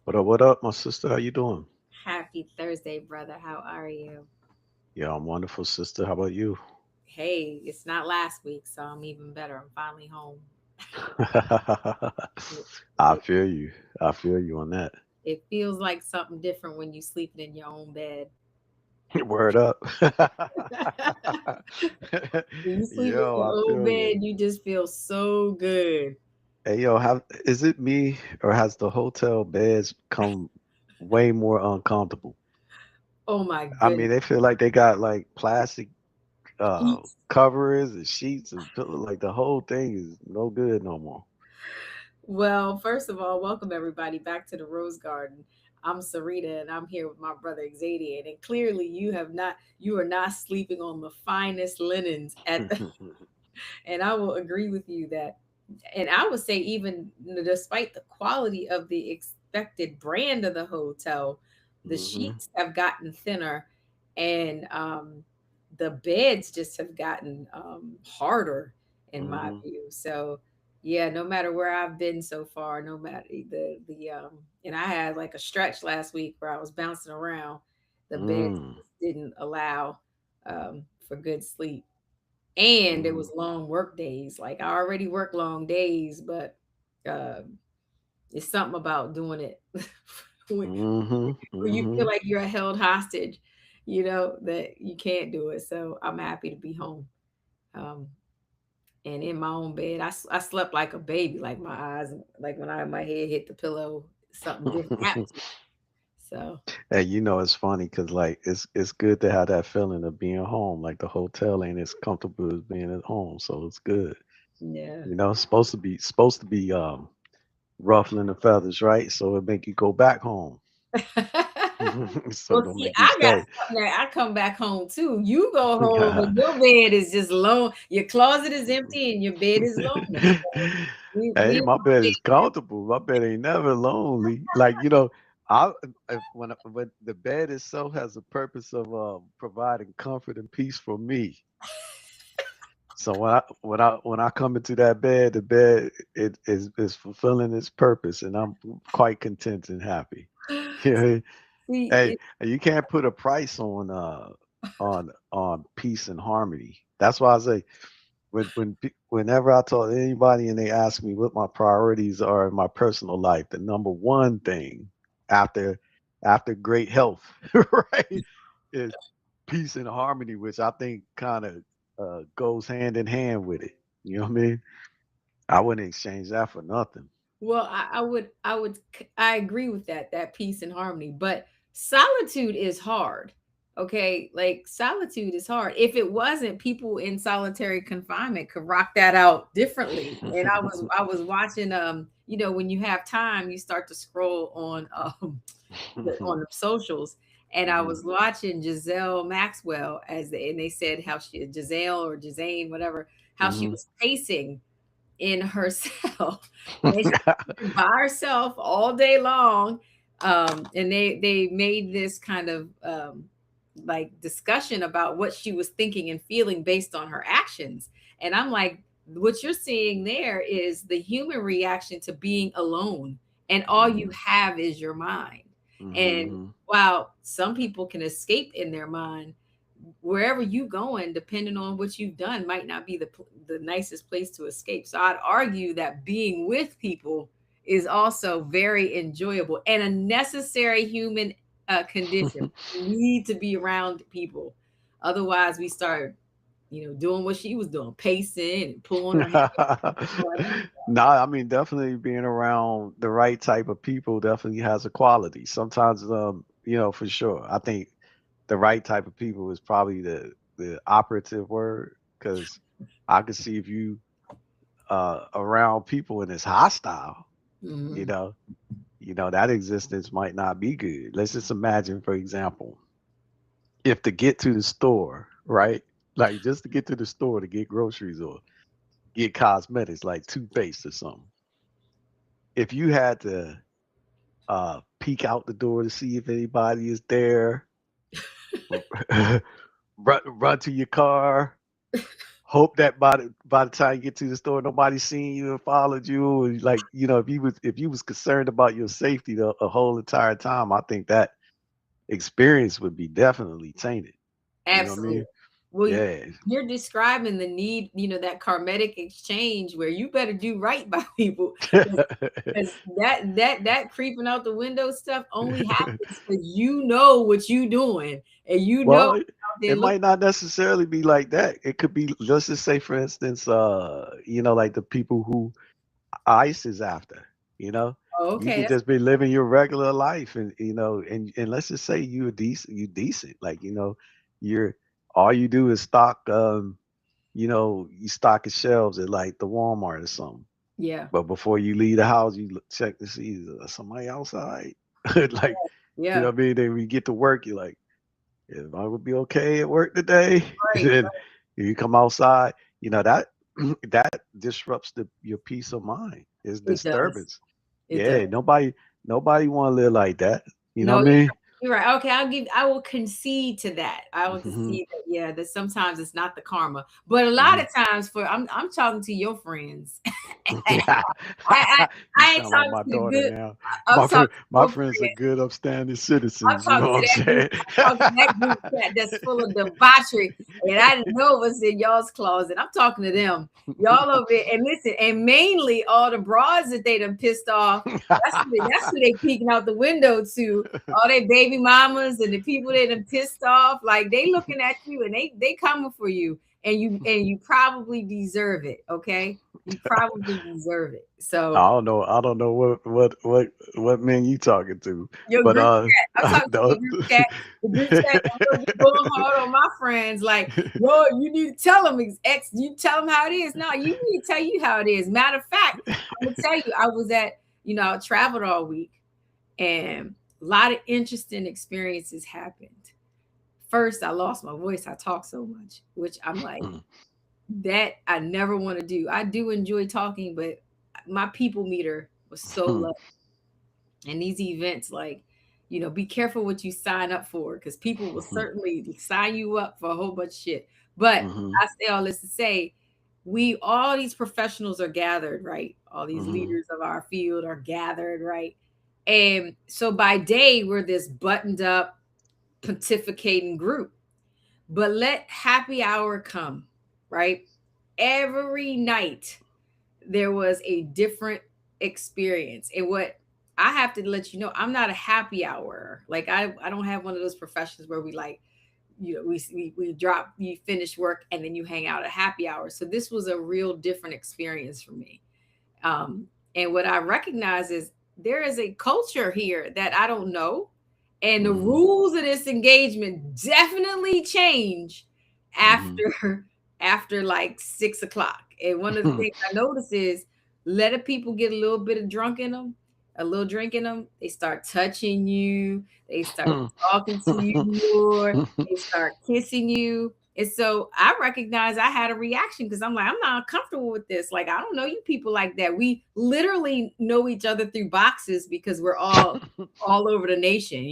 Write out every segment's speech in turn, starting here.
What up, my sister? How you doing? Happy Thursday, brother. How are you? Yeah, I'm wonderful, sister. How about you? Hey, it's not last week, so I'm even better. I'm finally home. It, I it, feel you. I feel you on that. it feels like something different when you sleeping in your own bed. Word up. When you sleep in Yo, your I own feel you. bed, you just feel so good. Hey, yo, have is it me or has the hotel beds become way more uncomfortable? Oh my I mean, goodness. they feel like they got like plastic Heat. covers and sheets and like the whole thing is no good no more. Well, first of all, welcome everybody back to the Rose Garden. I'm Sarita and I'm here with my brother Xavier. And clearly you are not sleeping on the finest linens at the and I will agree with you that, and I would say, even despite the quality of the expected brand of the hotel, the hmm sheets have gotten thinner, and the beds just have gotten harder, in my hmm view. So, yeah, no matter where I've been so far, no matter and I had like a stretch last week where I was bouncing around, the beds Mm. just didn't allow for good sleep, and it hmm was long work days. Like, I already work long days, but um, it's something about doing it when, hmm when you feel hmm like you're held hostage, that you can't do it. So I'm happy to be home, um, and in my own bed. I slept like a baby, like my eyes, like when my head hit the pillow, something different happened to me. So Hey, it's funny because like it's good to have that feeling of being home. Like the hotel ain't as comfortable as being at home, so it's good. yeah. It's supposed to be ruffling the feathers, right? So it make you go back home, so Well, don't see, make you I got stay. something that I come back home too. You go home and your bed is just lone. Your closet is empty and your bed is lonely. So we Hey, in my my bed is bed. comfortable. My bed ain't never lonely. Like I when the bed itself has a purpose of providing comfort and peace for me. So when I come into that bed, the bed is fulfilling its purpose, and I'm quite content and happy. See, Hey, you can't put a price on peace and harmony. That's why I say whenever I talk to anybody and they ask me what my priorities are in my personal life, the number one thing after after great health, right, is peace and harmony, which I think kind of goes hand in hand with it. You know what I mean? I wouldn't exchange that for nothing. well, I agree with that peace and harmony, but solitude is hard. Okay, like solitude is hard. If it wasn't, people in solitary confinement could rock that out differently. And I was watching, when you have time, you start to scroll on on the socials, and I Mhm, was watching Giselle Maxwell, and they said how she Giselle or Gisane, whatever, how she mhm. was pacing in herself. And she's by herself all day long. And they made this kind of like discussion about what she was thinking and feeling based on her actions. And I'm like, what you're seeing there is the human reaction to being alone, and all you Mhm, have is your mind. And mhm, while some people can escape in their mind, wherever you going, depending on what you've done, might not be the nicest place to escape. So I'd argue that being with people is also very enjoyable and a necessary human condition. mhm. We need to be around people, otherwise we start, doing what she was doing, pacing and pulling her hair. No, I mean definitely being around the right type of people definitely has a quality. Sometimes, for sure. I think the right type of people is probably the operative word because I could see if you around people and it's hostile, you Mhm. know, that existence might not be good. Let's just imagine, for example, if to get to the store, right? Like just to get to the store to get groceries or get cosmetics like toothpaste or something. If you had to peek out the door to see if anybody is there, run to your car, hope that by the time you get to the store, nobody's seen you and followed you. And like, if you was concerned about your safety the whole entire time, I think that experience would be definitely tainted. You know what I Absolutely. mean? Well, Yeah. you're describing the need, that karmatic exchange where you better do right by people. Because that creeping out the window stuff only happens because you know what you doing, and Well, out there it looking. might not necessarily be like that. It could be, let's just say, for instance, like the people who ICE is after, you know, Oh, you okay, could that's just be living your regular life, and and let's just say you decent, like you're all you do is stock, you stock the shelves at like the Walmart or something. yeah, But before you leave the house, you check to see is somebody outside, like yeah, what I mean. Then when you get to work, you're like, if I would be okay at work today, and right, then you come outside, that that disrupts your peace of mind. It's it does, disturbance. it does. Yeah, nobody want to live like that. You know No, what I mean? you're right. Okay, I will concede to that. I will Hmm. concede that, yeah, that sometimes it's not the karma, but a lot Hmm. of times I'm talking to your friends. I You ain't sound like talking my to the daughter good. now. I'm talking to My your friends are friends. good, upstanding I'm citizens. You know talking what to I'm that group. saying? I'm talking to that group chat that's full of debauchery, and I didn't know it was in y'all's closet. I'm talking to them, y'all over there, and listen, and mainly all the broads that they done pissed off. That's who they peeking out the window to. All their baby mamas and the people they done pissed off, like they looking at you and they coming for you, and you probably deserve it. Okay, you probably deserve it. So I don't know what men you talking to, your but group chat. I'm talking to your the- group chat. The group chat. I'm gonna be going hard on my friends. Like, yo, you need to tell them You tell them how it is. No, you need to tell you how it is. Matter of fact, I'm gonna tell you. I was at. I traveled all week, and a lot of interesting experiences happened. First, I lost my voice. I talk so much, which I'm like, that I never want to do. I do enjoy talking, but my people meter was so low. And these events, like, be careful what you sign up for, because people will certainly sign you up for a whole bunch of shit. But Hmm. I say all this to say, we all these professionals are gathered, right? All these Hmm. leaders of our field are gathered, right? And so by day, we're this buttoned up, pontificating group. But let happy hour come, right? Every night there was a different experience. And what I have to let you know, I'm not a happy hour. Like I don't have one of those professions where we like, we drop, you finish work and then you hang out at happy hour. So this was a real different experience for me. Um, and what I recognize is there is a culture here that I don't know. And the Hmm. rules of this engagement definitely change Hmm. after after like 6 o'clock. And one of the things I notice is let a people get a little bit of drunk in them, a little drink in them, they start touching you, they start talking to you more, they start kissing you. And so I recognize I had a reaction because I'm like, I'm not comfortable with this. Like, I don't know you people like that. We literally know each other through boxes because we're all over the nation.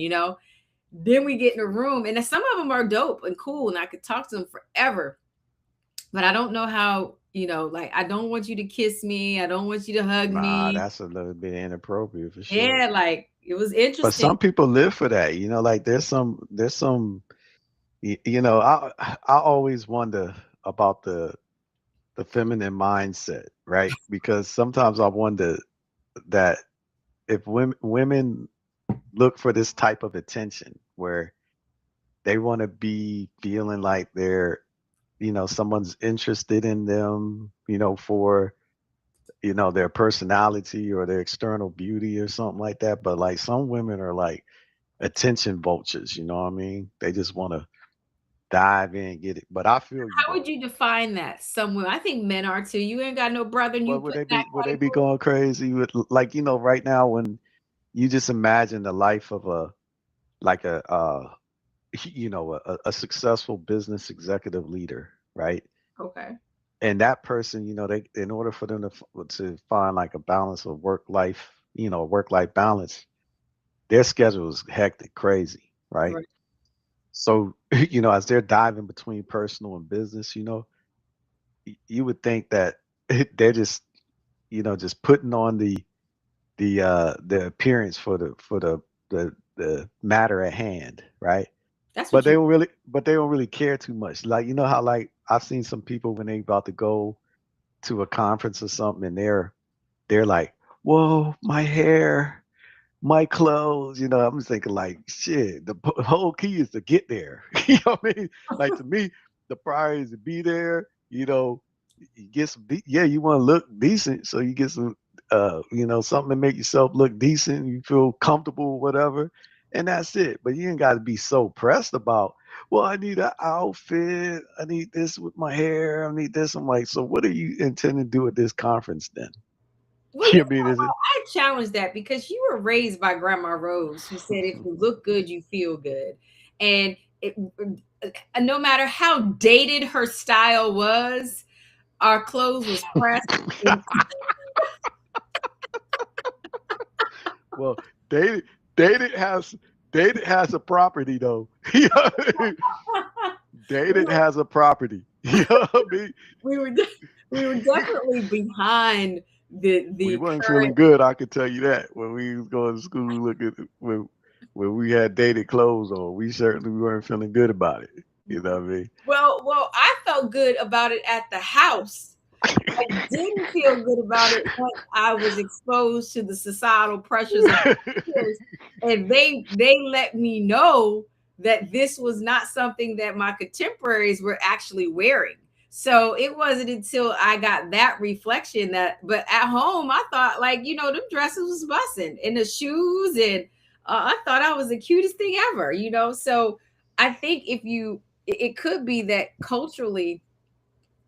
Then we get in a room, and some of them are dope and cool, and I could talk to them forever. But I don't know how, like, I don't want you to kiss me. I don't want you to hug Nah, me. that's a little bit inappropriate for sure. Yeah, like it was But interesting. some people live for that. Like there's some. I always wonder about the feminine mindset, right? Because sometimes I wonder that if women look for this type of attention where they want to be feeling like they're, someone's interested in them, for, their personality or their external beauty or something like that. But like some women are like attention vultures, you know what I mean? They just want to dive in and get it. But I feel you How would though. you define that? Somewhere, I think men are too. You ain't got no brother, and you But put in that would they be category. going crazy with, like, right now when you just imagine the life of a, like a successful business executive leader, right? Okay. And that person, they, in order for them to find like a balance of work life balance, their schedule is hectic, crazy, right? Right. So, as they're diving between personal and business, you would think that they're just, just putting on the appearance for the matter at hand, right? That's But what you. they don't really care too much. Like, you know how, like, I've seen some people when they about to go to a conference or something, and they're like, whoa, my hair, my clothes. I'm just thinking, like, shit, the whole key is to get there. You know what I mean? Like, to me, the priority is to be there. You get some, yeah, you want to look decent, so you get some, something to make yourself look decent. You feel comfortable, whatever, and that's it. But you ain't got to be so pressed about. Well, I need an outfit. I need this with my hair. I need this. I'm like, so what are you intending to do at this conference then? Well, You mean, is it? I challenge that because you were raised by Grandma Rose, who said if you look good, you feel good, and no matter how dated her style was, our clothes was pressed. Well, dated dated has dated has a property though. You know what I mean? we Dated were has a property. You know what I mean? we were we were definitely behind We the weren't feeling current. good, I can tell you that. When we was going to school, when we had dated clothes on, we certainly weren't feeling good about it. You know what I mean? Well, I felt good about it at the house. I didn't feel good about it once I was exposed to the societal pressures of peers, and they let me know that this was not something that my contemporaries were actually wearing. So it wasn't until I got that reflection that, but at home, I thought, like, them dresses was busting and the shoes, and I thought I was the cutest thing ever, So I think it could be that culturally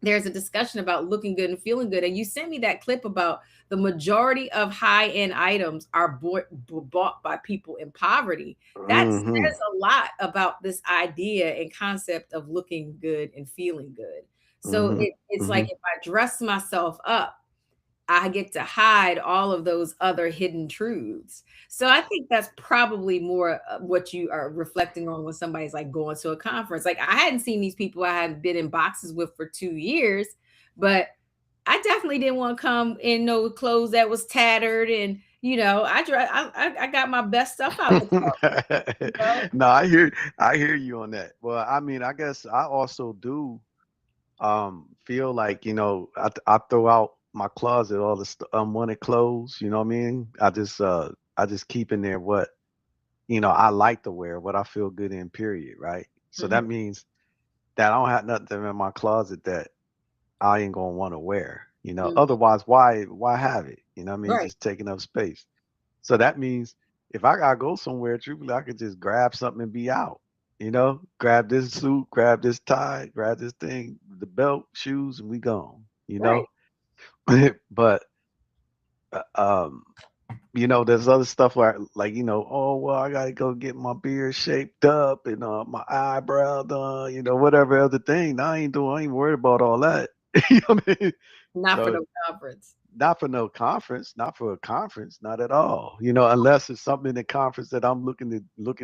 there's a discussion about looking good and feeling good. And you sent me that clip about the majority of high end items are bought by people in poverty. That Hmm. says a lot about this idea and concept of looking good and feeling good. So Hmm. it's like Hmm. if I dress myself up, I get to hide all of those other hidden truths. So I think that's probably more what you are reflecting on when somebody's like going to a conference. Like I hadn't seen these people I hadn't been in boxes with for 2 years, but I definitely didn't want to come in no clothes that was tattered, and I got my best stuff out the closet. You know? No, I hear you on that. Well, I mean, I guess I also do feel like, I throw out my closet all the unwanted clothes. You know what I mean? I just keep in there what I like to wear, what I feel good in, period, right? So Mhm. that means that I don't have nothing in my closet that I ain't gonna want to wear. Mhm. Otherwise, why have it? You know what I mean? It's Right. just taking up space. So that means if I gotta go somewhere, truthfully, I could just grab something and be out. Grab this suit, grab this tie, grab this thing, the belt, shoes, and we gone. Right. But uh, um, there's other stuff where, like, oh well, I gotta go get my beard shaped up and my eyebrow done, whatever other thing. I ain't worried about all that. You know what I mean? Not for So no conference. not for no conference, not for a conference, not at all. Unless it's something in the conference that I'm looking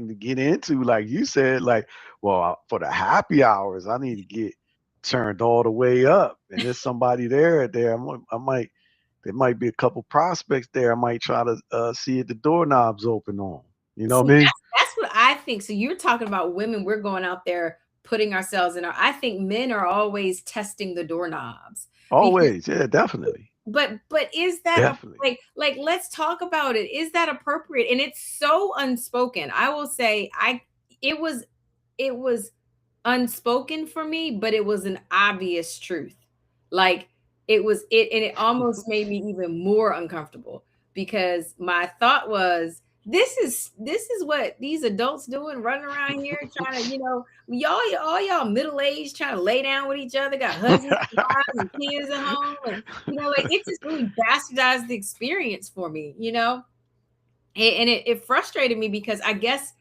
to get into, like you said, like, well, for the happy hours, I need to get turned all the way up, and there's somebody there. There might be a couple prospects there. I might try to see if the doorknobs open on. You know See, what I mean? that's what I think. So you're talking about women, we're going out there putting ourselves in our I think men are always testing the doorknobs because Always, yeah, definitely, but is that a definitely. like let's talk about it. Is that appropriate? And it's so unspoken. I will say it was it was unspoken for me, but it was an obvious truth. Like and it almost made me even more uncomfortable because my thought was this is what these adults doing running around here trying to, y'all all y'all middle aged trying to lay down with each other, got husbands and wives and kids at home, and like it just really bastardized the experience for me, and it frustrated me because I guess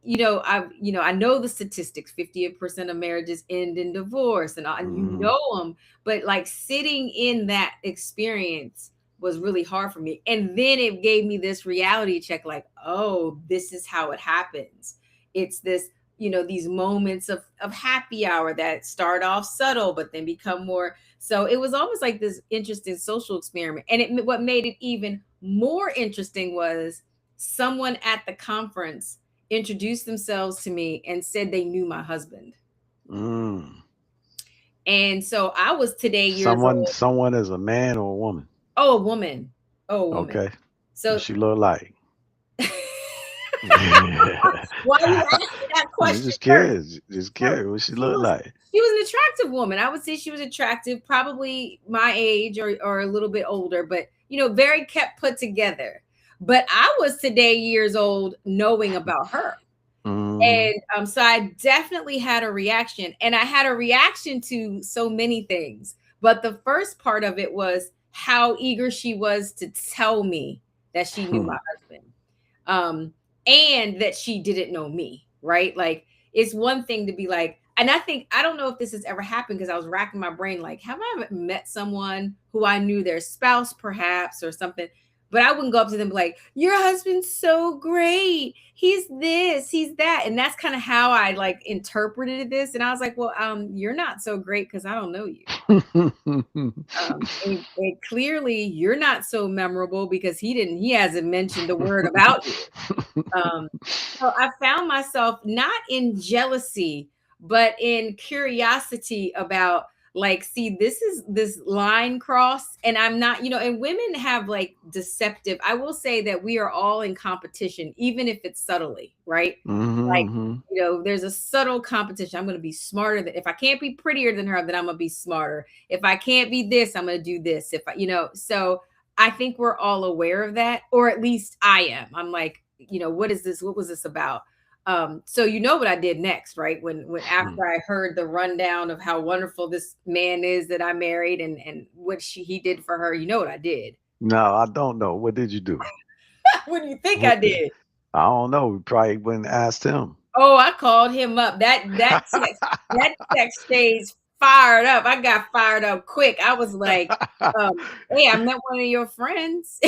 I know the statistics. 50% of marriages end in divorce, and Hmm. them, but like sitting in that experience was really hard for me. And then it gave me this reality check, like, oh, this is how it happens. It's this, these moments of happy hour that start off subtle, but then become more So it was almost like this interesting social experiment. And what made it even more interesting was someone at the conference introduced themselves to me and said they knew my husband. Mm. And so I was today years Someone, old. someone is a man or a woman. Oh, a woman. Oh, a woman. Okay. What So she look like? why are you asking that I'm question just first? curious. Just So curious what she she look was like. she was an attractive woman. I would say she was attractive, probably my age or a little bit older, but very kept put together. But I was today years old knowing about her. Hmm. And so I definitely had a reaction. And I had a reaction to so many things. But the first part of it was how eager she was to tell me that she knew my husband. Um, and that she didn't know me, right? Like it's one thing to be like, and I don't know if this has ever happened because I was racking my brain, like, have I ever met someone who I knew their spouse perhaps or something? But I wouldn't go up to them and be like, your husband's so great. He's this, he's that. And that's kind of how I like interpreted this. And I was like, well, you're not so great because I don't know you. And clearly you're not so memorable because he hasn't mentioned a word about you. So I found myself not in jealousy, but in curiosity about like, see, this is this line cross, and I'm not, and women have like deceptive. I will say that we are all in competition, even if it's subtly, right? Like, Hmm. there's a subtle competition. I'm going to be smarter than if I can't be prettier than her, then I'm going to be smarter. If I can't be this, I'm going to do this. If I, so I think we're all aware of that, or at least I am. I'm like, what is this? What was this about? So what I did next, right? When after I heard the rundown of how wonderful this man is that I married and what he did for her, you know what I did? No, I don't know. What did you do? What do you think I What? did? I don't know. We probably wouldn't asked him. Oh, I called him up. That text stays fired up. I got fired up quick. I was like, hey, I met one of your friends.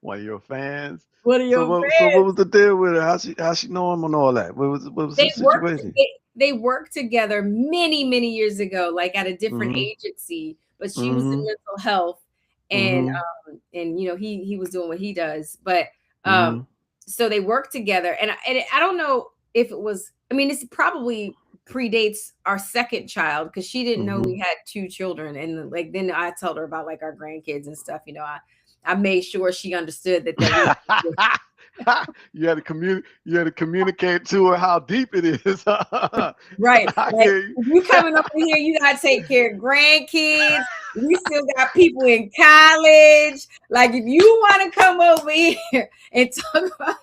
One of your fans. One of So your what friends. was the deal with her? How she know him and all that? What was the They worked situation? they worked together many, many years ago, like at a different Mm-hmm. agency, but she was in Mm-hmm. mental health and Mm-hmm. he was doing what he does. But um Mm-hmm. so they worked together and I don't know if it was, I mean, this probably predates our second child because she didn't know we Mm-hmm. had two children. And like then I told her about like our grandkids and stuff, I made sure she understood that we You had to communicate to her how deep it is. right. I Like hear you. if you coming over here, you gotta take care of grandkids. We still got people in college. Like if you want to come over here and talk about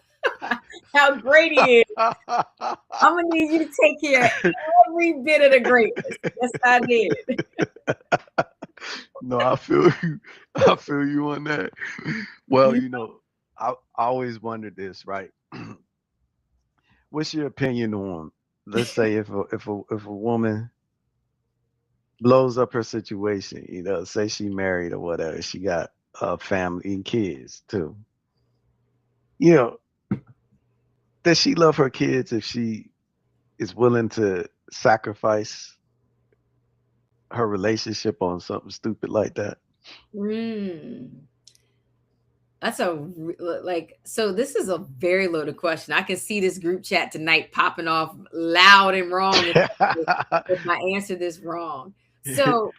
how great he is, I'm gonna need you to take care of every bit of the greatness. Yes, I did. No, I feel you. I feel you on that. Well, You I always wondered this, right? What's your opinion on, let's say, if a woman blows up her situation, say she married or whatever, she got a family and kids too. You know, does she love her kids if she is willing to sacrifice her relationship on something stupid like that? mm, that's like, so this is a very loaded question. I can see this group chat tonight popping off loud and wrong if I answer this wrong. So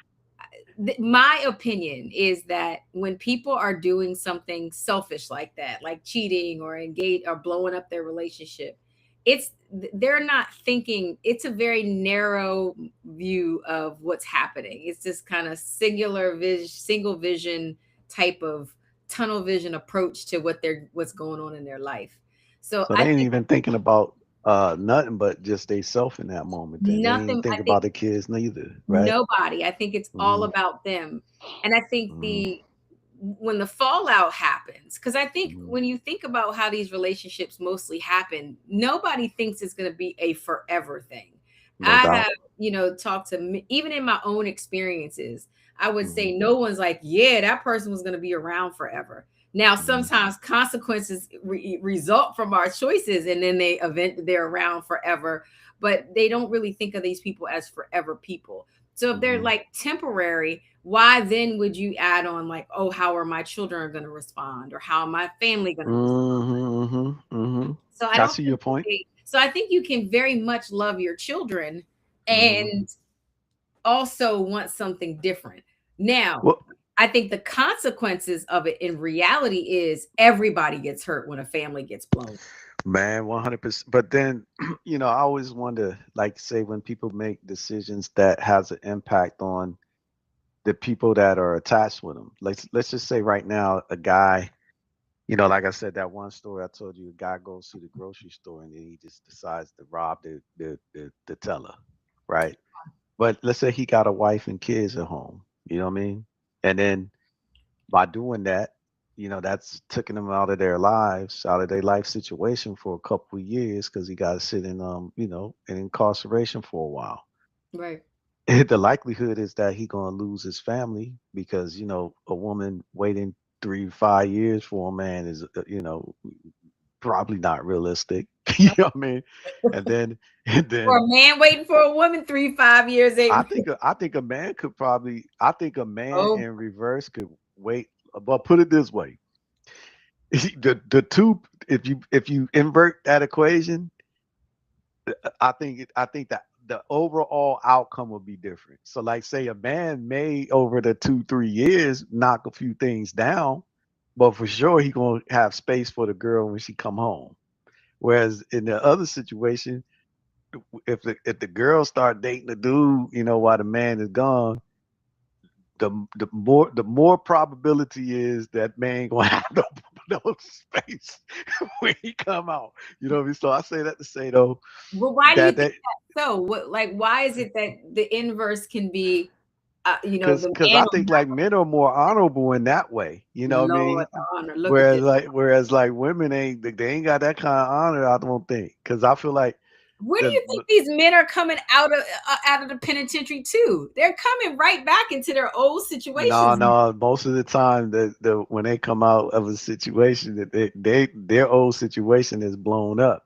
my opinion is that when people are doing something selfish like that, like cheating or engage or blowing up their relationship, it's they're not thinking. It's a very narrow view of what's happening. It's this kind of single vision type of tunnel vision approach to what's going on in their life. So So I they ain't think even thinking about nothing but just they self in that moment. Then they ain't nothing. I think think about the kids neither, right? nobody. I think it's all Hmm. about them. And I think Hmm. the when the fallout happens, because I think Hmm. when you think about how these relationships mostly happen, nobody thinks it's going to be a forever thing. No I have, doubt. talked to even in my own experiences, I would Hmm. say no one's like, yeah, that person was going to be around forever. Now, Hmm. sometimes consequences result from our choices, and then they're around forever. but they don't really think of these people as forever people. So if they're Mm-hmm. like temporary, why then would you add on like, oh, how are my children going to respond, or how my family going to respond? Mm-hmm. Mm-hmm. Mm-hmm. So I I don't see your think that point. so I think you can very much love your children Mm-hmm. and also want something different. Now, Well, I think the consequences of it in reality is everybody gets hurt when a family gets blown. man, 100%. But then, I always wonder, like, say, when people make decisions that has an impact on the people that are attached with them. Let's just say right now, a guy, like I said, that one story I told you, a guy goes to the grocery store and then he just decides to rob the teller, right? But let's say he got a wife and kids at home. You know what I mean? And then by doing that, that's taking them out of their lives, out of their life situation for a couple of years because he got to sit in, in incarceration for a while. Right. The likelihood is that he gonna lose his family because a woman waiting 3 5 years for a man is probably not realistic. You No. know what I mean? And then and For then a man waiting for a woman 3 5 years I ain't. think I think a man could probably I think a man Oh, in reverse could wait. But put it this way: the two, if you invert that equation, I think that the overall outcome will be different. So, like, say a man may over the 2 3 years knock a few things down, but for sure he gonna have space for the girl when she come home. Whereas in the other situation, if the girl start dating the dude, while the man is gone, the more probability is that man gonna have no space when he come out. You know what I mean? So I say that to say though well, why do you that think they that? So, what, like, why is it that the inverse can be, Cause, the cause man I will think like men are more honorable in that way. You know what I Lord mean? honor. Look at Whereas this. like women ain't they ain't got that kind of honor. I don't think. Cause I feel like Where do the you think these men are coming out of the penitentiary too? They're coming right back into their old no situations. no most of the time the when they come out of a situation that their old situation is blown up.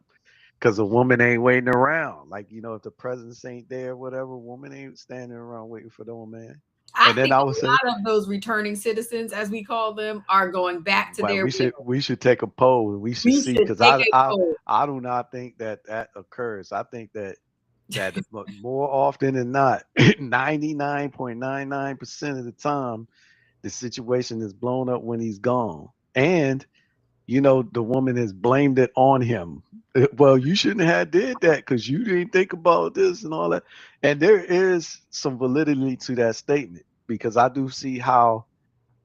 Cause a woman ain't waiting around. Like if the presence ain't there, whatever, woman ain't standing around waiting for no man. I And then think I would say, a lot of those returning citizens, as we call them, are going back to but their we should real. we should take a poll and we should We see should because take I a I poll. I do not think that occurs. I think that more often than not, 99.99% of the time, the situation is blown up when he's gone, and the woman has blamed it on him. Well, you shouldn't have did that because you didn't think about this and all that. And there is some validity to that statement because I do see how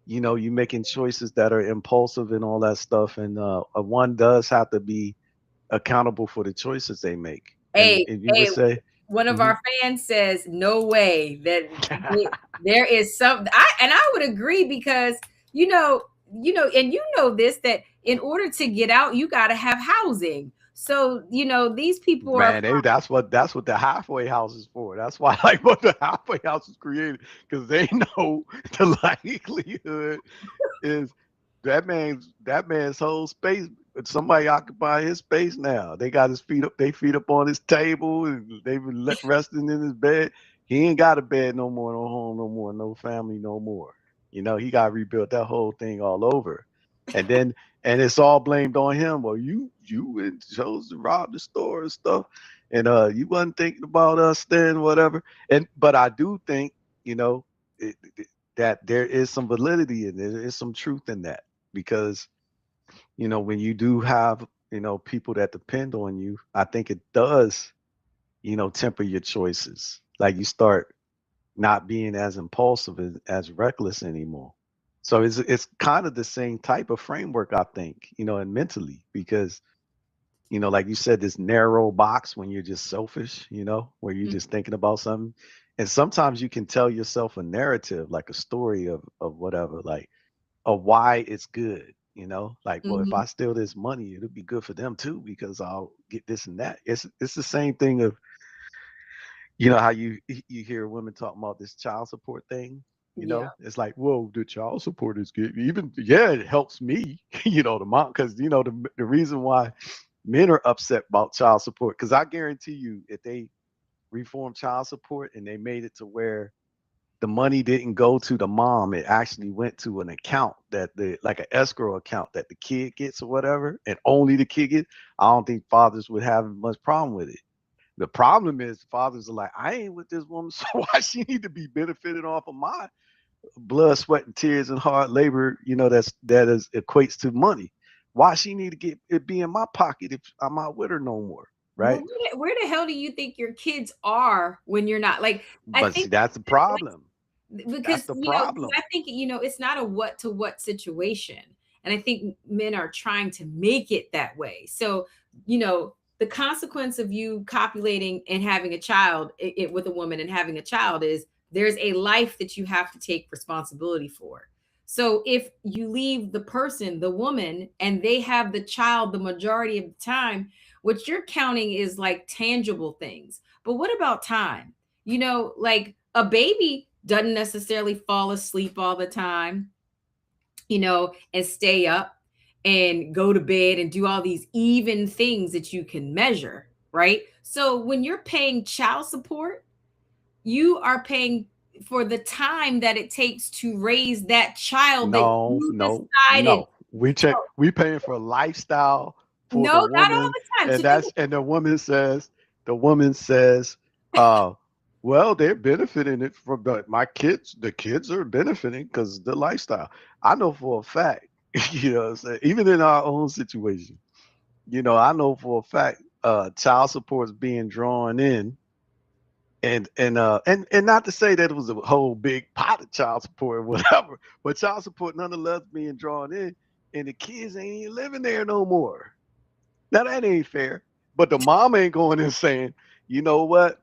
you making choices that are impulsive and all that stuff, and one does have to be accountable for the choices they make. And you would Hey, say, one of mhm. our fans says, "No way that there is some." I would agree because and this, that in order to get out, you got to have housing. So these people are. Man, that's what the halfway house is for. That's why like what the halfway house is created because they know the likelihood is that man's whole space. Somebody occupy his space now. They got his feet up. They feet up on his table, and they been resting in his bed. He ain't got a bed no more, no home no more, no family no more. He got to rebuild that whole thing all over, and then and it's all blamed on him. Well, you chose to rob the store and stuff, and you wasn't thinking about us then, whatever. And but I do think you know. That there is some validity in it. There is some truth in that because when you do have people that depend on you, I think it does temper your choices. Like you start not being as impulsive as reckless anymore. So it's kind of the same type of framework I think and mentally because like you said, this narrow box when you're just selfish, where you're just thinking about something. And sometimes you can tell yourself a narrative, like a story of whatever, like of why it's good, like, well, if Mhm. I steal this money, it'll be good for them too, because I'll get this and that. It's the same thing of, how you hear women talking about this child support thing. Yeah. It's like, whoa, the child support is good. Even, yeah, it helps me, the mom, because the reason why Men are upset about child support because I guarantee you, if they reform child support and they made it to where the money didn't go to the mom, it actually went to an account that the like an escrow account that the kid gets or whatever, and only the kid gets. I don't think fathers would have much problem with it. The problem is fathers are like, I ain't with this woman, so why she need to be benefited off of my blood, sweat, and tears and hard labor? That is equates to money. Why she need to get it be in my pocket if I'm not with her no more, Well, right? where the hell do you think your kids are when you're not? Like, I But see, think that's the problem. That's because the 'cause problem. I think it's not a what to what situation, and I think men are trying to make it that way. So the consequence of you copulating and having a child with a woman and having a child is there's a life that you have to take responsibility for. So if you leave the person, the woman, and they have the child the majority of the time, what you're counting is like tangible things. But what about time? Like a baby doesn't necessarily fall asleep all the time, and stay up and go to bed and do all these even things that you can measure, right? So when you're paying child support, you are paying for the time that it takes to raise that child that No, you no, decided. no. We paying for lifestyle for No, the not all woman, the time. and So think, the woman says, uh, well, they're benefiting it from the kids are benefiting because the lifestyle. I know for a fact, what I'm saying, even in our own situation, I know for a fact, child support is being drawn in, and not to say that it was a whole big pot of child support or whatever, but child support nonetheless being drawn in, and the kids ain't even living there no more. Now that ain't fair. But the mom ain't going and saying, you know what?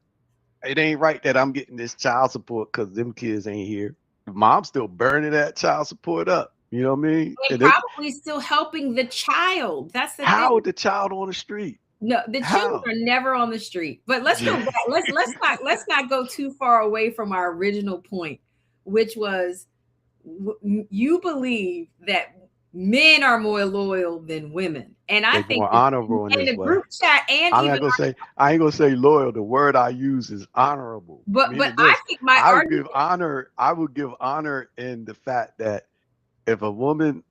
It ain't right that I'm getting this child support because them kids ain't here. The mom's still burning that child support up. You know what I mean? and And it probably still helping the child. That's the thing. how the child on the street? No, the children How? are never on the street. But let's go back. Let's not go too far away from our original point, which was you believe that men are more loyal than women, and I They think more that honorable in in this the way. group chat and I'm even not gonna say I ain't gonna say loyal. The word I use is honorable, but meaning I this. think my I would argument. give honor. I would give honor in the fact that if a woman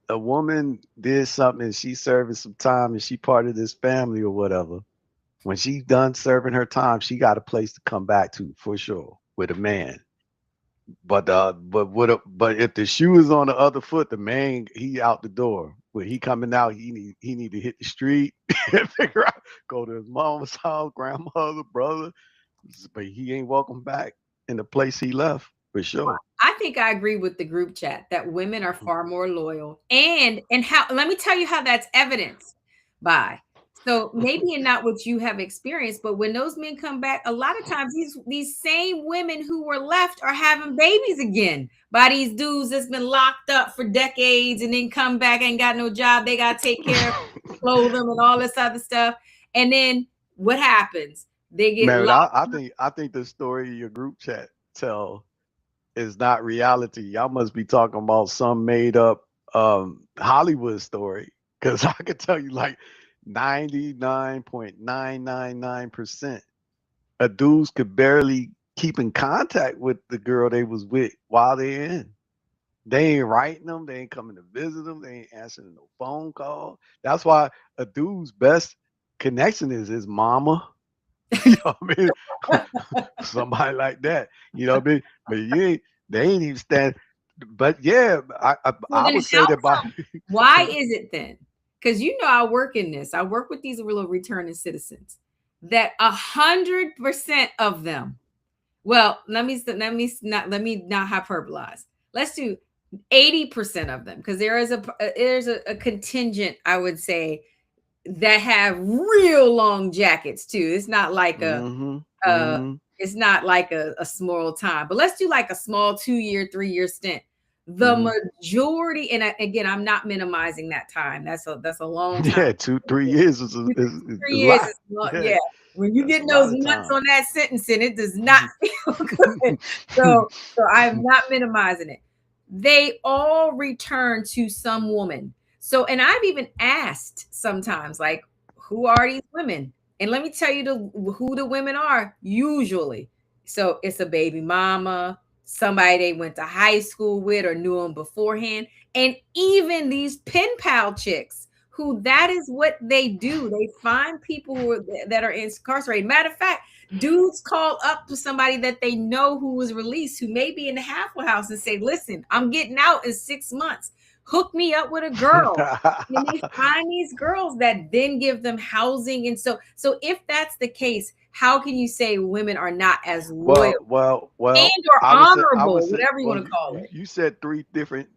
did something and she serving some time and she part of this family or whatever, when she done serving her time, she got a place to come back to for sure with a man. But if the shoe is on the other foot, the man he out the door. When he coming out, he need to hit the street and figure out go to his mama's house, grandmother, brother. But he ain't welcome back in the place he left for sure. I think I agree with the group chat that women are far more loyal. And how let me tell you how that's evidenced by. So maybe not what you have experienced, but when those men come back, a lot of times these same women who were left are having babies again by these dudes that's been locked up for decades and then come back, ain't got no job, they gotta take care of, clothe them and all this other stuff. And then what happens? They get Man, locked. I think the story your group chat tell is not reality. Y'all must be talking about some made up Hollywood story. Cause I could tell you like 99.999% of dudes could barely keep in contact with the girl they was with while they're in. They ain't writing them, they ain't coming to visit them, they ain't answering no phone call. That's why a dude's best connection is his mama. You know what I mean? Somebody like that. You know what I mean? But they ain't even stand. But yeah, I I, Well, I then would how say that by Why is it then? Because I work in this. I work with these real returning citizens. That 100% of them. Well, let me not hyperbolize. Let's do 80% of them because there's a contingent, I would say, that have real long jackets too. It's not like hmm uh hmm a small time, but let's do like a small 2 year, 3 year stint. The hmm majority, and again, I'm not minimizing that time. That's a long time. Yeah, 2 3 years is a, You is, think is a 3 years lot. is not, Yeah, yeah. When you that's a get those lot of nuts time. on that sentencing, it does not feel good. So I'm not minimizing it. They all return to some woman. So, and I've even asked sometimes, like, who are these women? And let me tell you who the women are usually. So it's a baby mama, somebody they went to high school with or knew them beforehand, and even these pen pal chicks who that is what they do. They find people that are incarcerated. Matter of fact, dudes call up to somebody that they know who was released, who may be in the Halfway House, and say, listen, I'm getting out in 6 months. Hook me up with a girl. And they find these girls that then give them housing. And so if that's the case, how can you say women are not as loyal well. and or honorable, whatever you want to call it? You said three different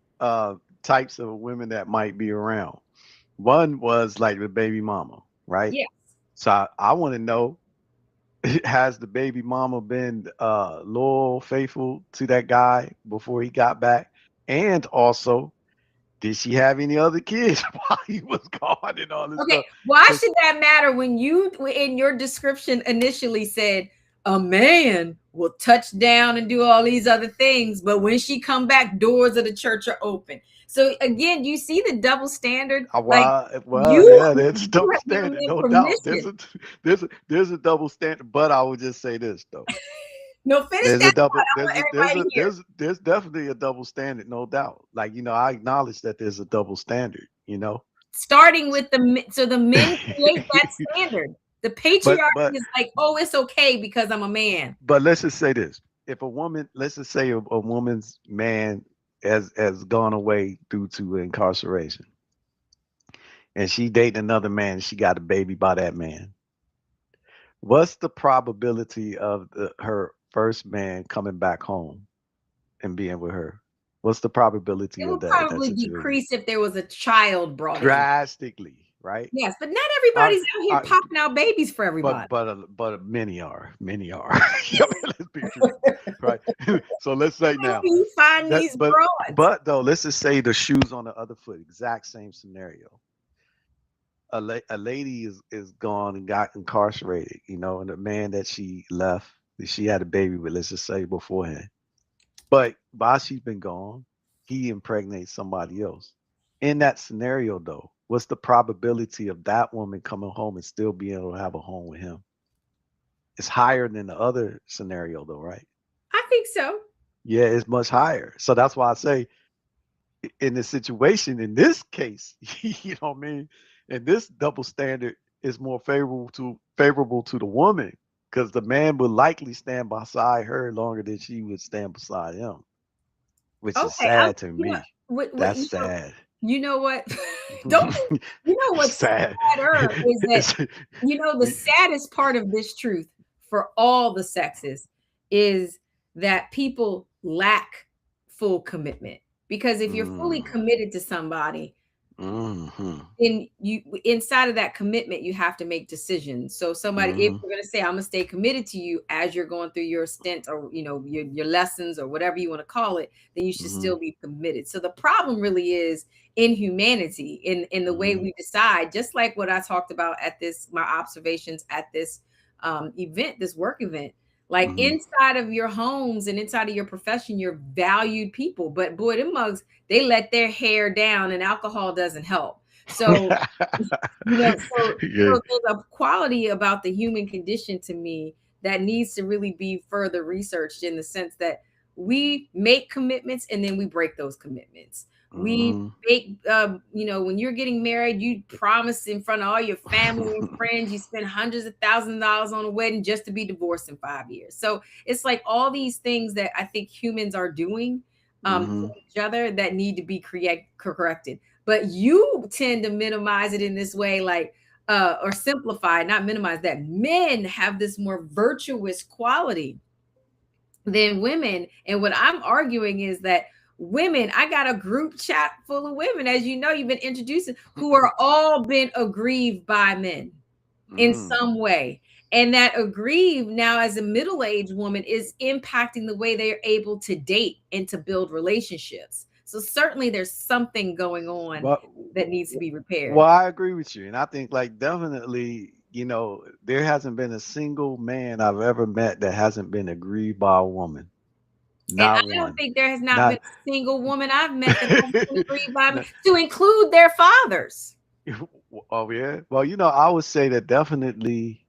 types of women that might be around. One was like the baby mama, right? Yes. So I want to know, has the baby mama been loyal, faithful to that guy before he got back? And also, did she have any other kids while he was gone and all this stuff? Why should that matter when you, in your description, initially said a man will touch down and do all these other things, but when she come back, doors of the church are open? So again, you see the double standard. There's a double standard, no doubt. There's a double standard, but I would just say this though. No, finish there's definitely a double standard, no doubt. Like, I acknowledge that there's a double standard, starting with the men create that standard. The patriarchy is like, oh, it's okay because I'm a man. But let's just say this: if a woman, let's just say a woman's man has gone away due to incarceration, and she dating another man, and she got a baby by that man, what's the probability of her first man coming back home and being with her? What's the probability of that? It would probably decrease if there was a child brought drastically, right? Yes, but not everybody's out here popping out babies for everybody. But many are. Let's be true, right? So let's say now you find these broads. But though, let's just say the shoes on the other foot, exact same scenario. A lady is gone and got incarcerated, and the man that she left, she had a baby with, let's just say beforehand. But while she's been gone, he impregnates somebody else. In that scenario, though, what's the probability of that woman coming home and still being able to have a home with him? It's higher than the other scenario, though, right? I think so. Yeah, it's much higher. So that's why I say, in the situation, in this case, you know what I mean? And this double standard is more favorable to the woman, because the man would likely stand beside her longer than she would stand beside him, which is sad to me. That's sad. You know what? What's sadder is that the saddest part of this truth for all the sexes is that people lack full commitment. Because if you're fully committed to somebody, then you, inside of that commitment, you have to make decisions. So somebody, if you're going to say, I'm going to stay committed to you as you're going through your stint or, your lessons or whatever you want to call it, then you should still be committed. So the problem really is in humanity, in the way we decide, just like what I talked about at my observations at this event, this work event. Like inside of your homes and inside of your profession, you're valued people. But boy, them mugs, they let their hair down and alcohol doesn't help. So, there's a quality about the human condition to me that needs to really be further researched, in the sense that we make commitments and then we break those commitments. We make, when you're getting married, you promise in front of all your family and friends, you spend hundreds of thousands of dollars on a wedding just to be divorced in 5 years. So it's like all these things that I think humans are doing to each other that need to be corrected. But you tend to minimize it in this way, like, or simplify, not minimize, that men have this more virtuous quality than women. And what I'm arguing is that women, I got a group chat full of women, as you know, you've been introducing, who are all been aggrieved by men in some way. And that aggrieved now as a middle-aged woman is impacting the way they're able to date and to build relationships. So certainly there's something going on that needs to be repaired. Well, I agree with you. And I think, like, definitely, there hasn't been a single man I've ever met that hasn't been aggrieved by a woman. And I don't think there has not been a single woman I've met that has been aggrieved by me, to include their fathers. Oh yeah. Well, I would say that definitely,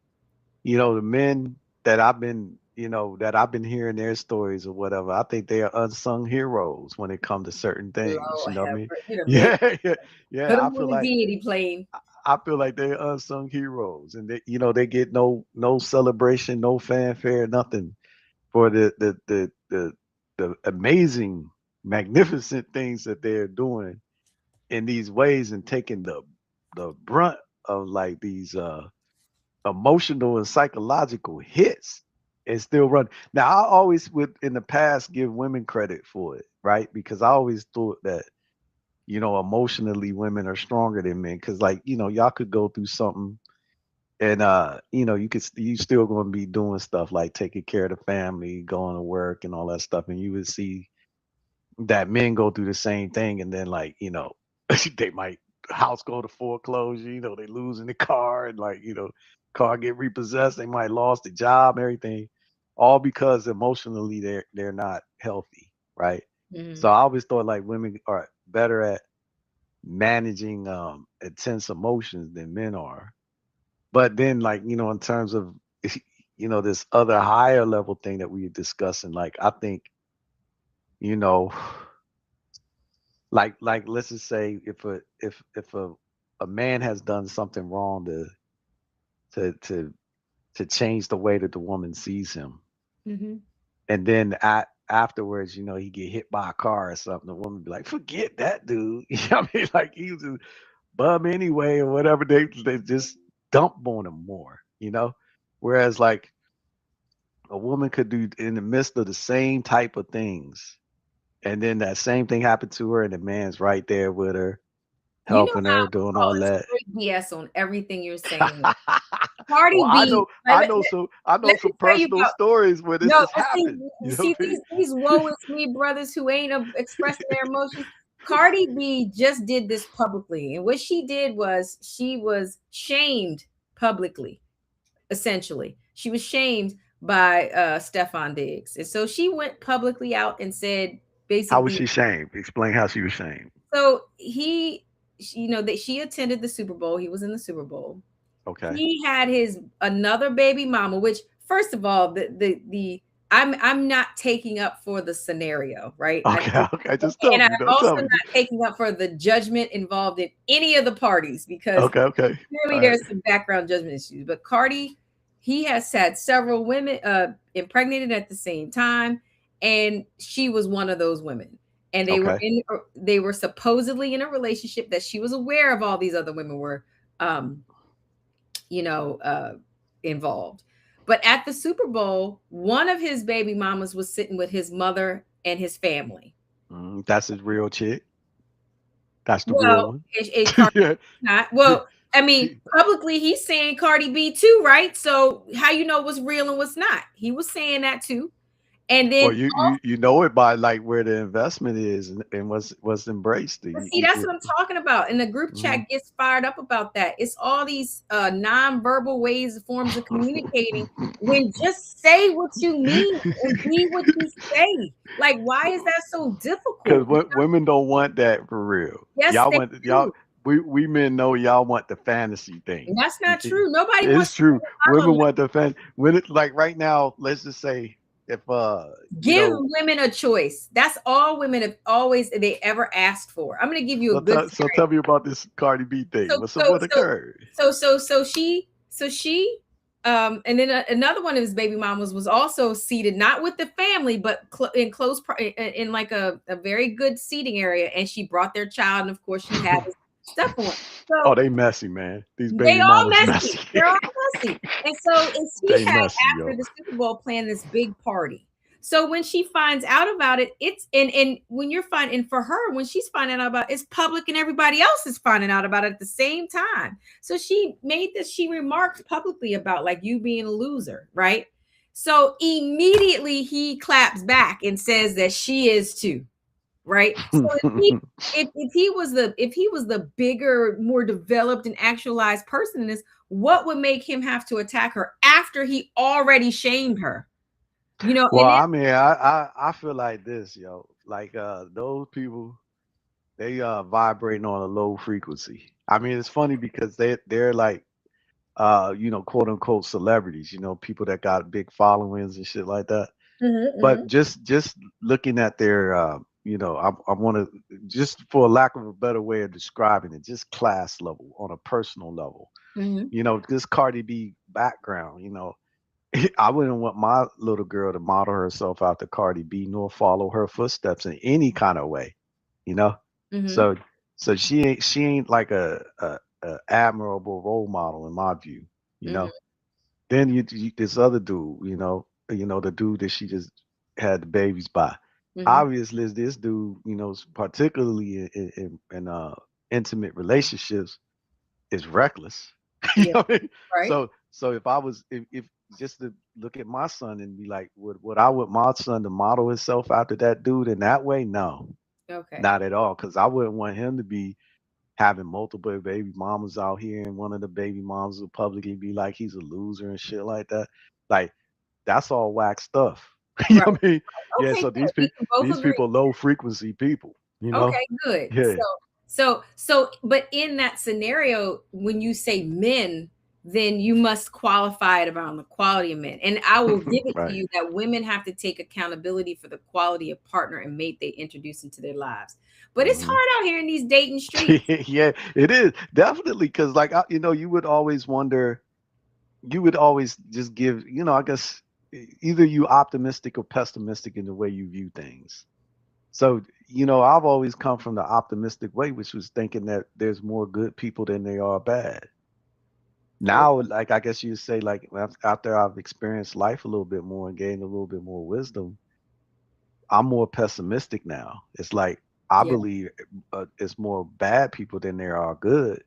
the men that I've been, that I've been hearing their stories or whatever, I think they are unsung heroes when it comes to certain things. You Lord know what I have mean? mercy. You done made Yeah, yeah, put yeah. them I on feel the like deity plane. I feel like they're unsung heroes, and they get no celebration, no fanfare, nothing for the amazing, magnificent things that they're doing in these ways and taking the brunt of like these emotional and psychological hits and still run. Now I always would in the past give women credit for it, right? Because I always thought that emotionally women are stronger than men because like y'all could go through something and you still going to be doing stuff like taking care of the family, going to work and all that stuff, and you would see that men go through the same thing, and then like they might house go to foreclosure, they losing the car, and like car get repossessed, they might lost the job, everything, all because emotionally they're not healthy, right? So Mhm. I always thought like women are better at managing intense emotions than men are. But then like in terms of this other higher level thing that we were discussing, like I think you know like let's just say if a man has done something wrong to to to change the way that the woman sees him, Mhm. and then afterwards he get hit by a car or something, the woman be like, forget that dude. You know what I mean? Like he was a bum anyway or whatever, they just dump on him more, whereas like a woman could do in the midst of the same type of things, and then that same thing happened to her and the man's right there with her, You know helping how her, I'm doing all calling that. straight BS on everything you're saying. Cardi Well, I B, know, I know some, I know let me some tell you personal about stories where this no, has but happened. You know see what I mean? these woe is me brothers who ain't expressing their emotions. Cardi B just did this publicly, and what she did was she was shamed publicly. Essentially, she was shamed by Stefan Diggs, and so she went publicly out and said How was basically, she shamed? Explain how she was shamed. so that she attended the Super Bowl. He was in the Super Bowl. Okay. He had his another baby mama, which first of all, the I'm not taking up for the scenario, right? Okay. Okay. Just tell And I'm me. Don't also tell me. not taking up for the judgment involved in any of the parties because Okay. Okay. clearly All right. there's some background judgment issues. But Cardi, he has had several women impregnated at the same time, and she was one of those women. And Okay. they were supposedly in a relationship that she was aware of all these other women were um you know, uh, involved. But at the Super Bowl, one of his baby mamas was sitting with his mother and his family. That's his real chick. That's the real Well, one. Cardi Yeah. not. Well, I mean, publicly he's saying Cardi B too, right? So how you know what's real and what's not? He was saying that too. And Well, then you know it by like where the investment is and what's embraced. but see, that's what I'm talking about. And the group Mhm. chat gets fired up about that. It's all these non-verbal ways, forms of communicating. When just say what you mean and be what you say. Like, why is that so Because difficult? women don't want that for real. Yes, Y'all they want y'all. do. We men know y'all want the fantasy And thing. that's not true. Nobody It's wants true. to Women want the fan. When it like right now, let's just say if give women a choice. That's all women have always they ever asked for. I'm going to give you a good so tell me about this Cardi B thing. so so What so occurred? she and then another one of his baby mamas was also seated not with the family but in close in like a very good seating area, and she brought their child, and of course she had his stuff on. Oh, So they messy, man. These they baby all mamas messy. messy. They're all messy. And she They had messy, after yo. the Super Bowl planned this big party. So when she finds out about it, it's and when you're finding for her, when she's finding out about it, it's public and everybody else is finding out about it at the same time. So she remarked publicly about like you being a loser, right? So immediately he claps back and says that she is too, right? So if he was the bigger, more developed and actualized person in this, what would make him have to attack her after he already shamed her? Well, And then I mean, I feel like this, yo. Like those people. they vibrating on a low frequency. I mean, it's funny because they're like quote unquote celebrities, people that got big followings and shit like that. But Hmm. just looking at their I want to, just for lack of a better way of describing it, just class level on a personal level. Hmm. This Cardi B background, I wouldn't want my little girl to model herself after Cardi B nor follow her footsteps in any kind of way, you know. Hmm. So she ain't like a admirable role model in my view, you Hmm. know. Then this other dude, the dude that she just had the babies by. Hmm. Obviously, this dude, particularly in intimate relationships, is reckless. you Yeah. know what I mean? Right. So if just to look at my son and be like, would I want my son to model himself after that dude in that way? No, Okay. not at all. Because I wouldn't want him to be having multiple baby mamas out here, and one of the baby moms will publicly be like he's a loser and shit like that. Like that's all whack stuff. you Right. know what I mean? Yeah. Okay. So Good. We can both these agree. people low frequency people. Okay, good. Yeah. But in that scenario, when you say men, then you must qualify it around the quality of men. And I will give it to Right. you that women have to take accountability for the quality of partner and mate they introduce into their lives. But it's Hmm. hard out here in these dating streets. Yeah, it is definitely because, like, you would always wonder, you would always just give, I guess either you optimistic or pessimistic in the way you view things. So, I've always come from the optimistic way, which was thinking that there's more good people than there are bad. Okay. Now, like, I guess you'd say, like, after I've experienced life a little bit more and gained a little bit more wisdom, I'm more pessimistic now. It's like, I Yeah. believe it's more bad people than there are good.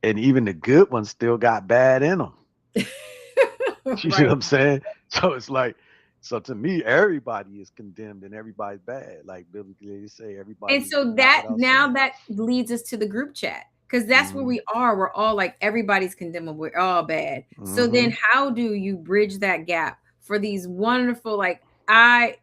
And even the good ones still got bad in them. You see what Right. I'm saying? So it's like, so to me, everybody is condemned and everybody's bad. Like biblically, they say And everybody's so not that without now sin. that leads us to the group chat because that's where Mm-hmm. we are. We're all like everybody's condemnable. We're all bad. So Mm-hmm. then how do you bridge that gap for these wonderful, like I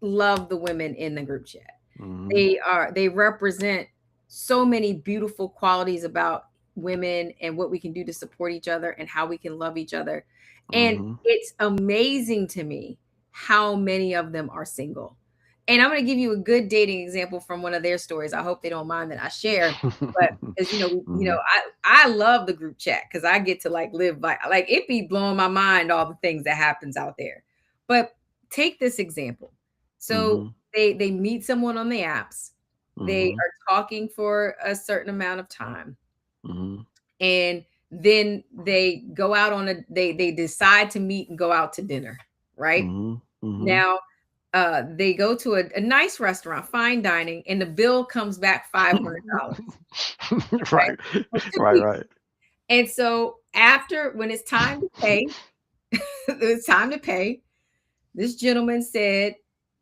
love the women in the group chat. Mm-hmm. They represent so many beautiful qualities about women and what we can do to support each other and how we can love each other. And Mm-hmm. it's amazing to me how many of them are single. And I'm going to give you a good dating example from one of their stories. I hope they don't mind that I share. But as Mm-hmm. I love the group chat because I get to like live by like it be blowing my mind all the things that happens out there. But take this example. So Mm-hmm. they meet someone on the apps. They Mm-hmm. are talking for a certain amount of time, Mm-hmm. and then they go out on a they decide to meet and go out to dinner, right? Mm-hmm. Now they go to a nice restaurant, fine dining, and the bill comes back $500, right? Right. For two Right. people. Right. And so after when it's time to pay, it's time to pay, this gentleman said,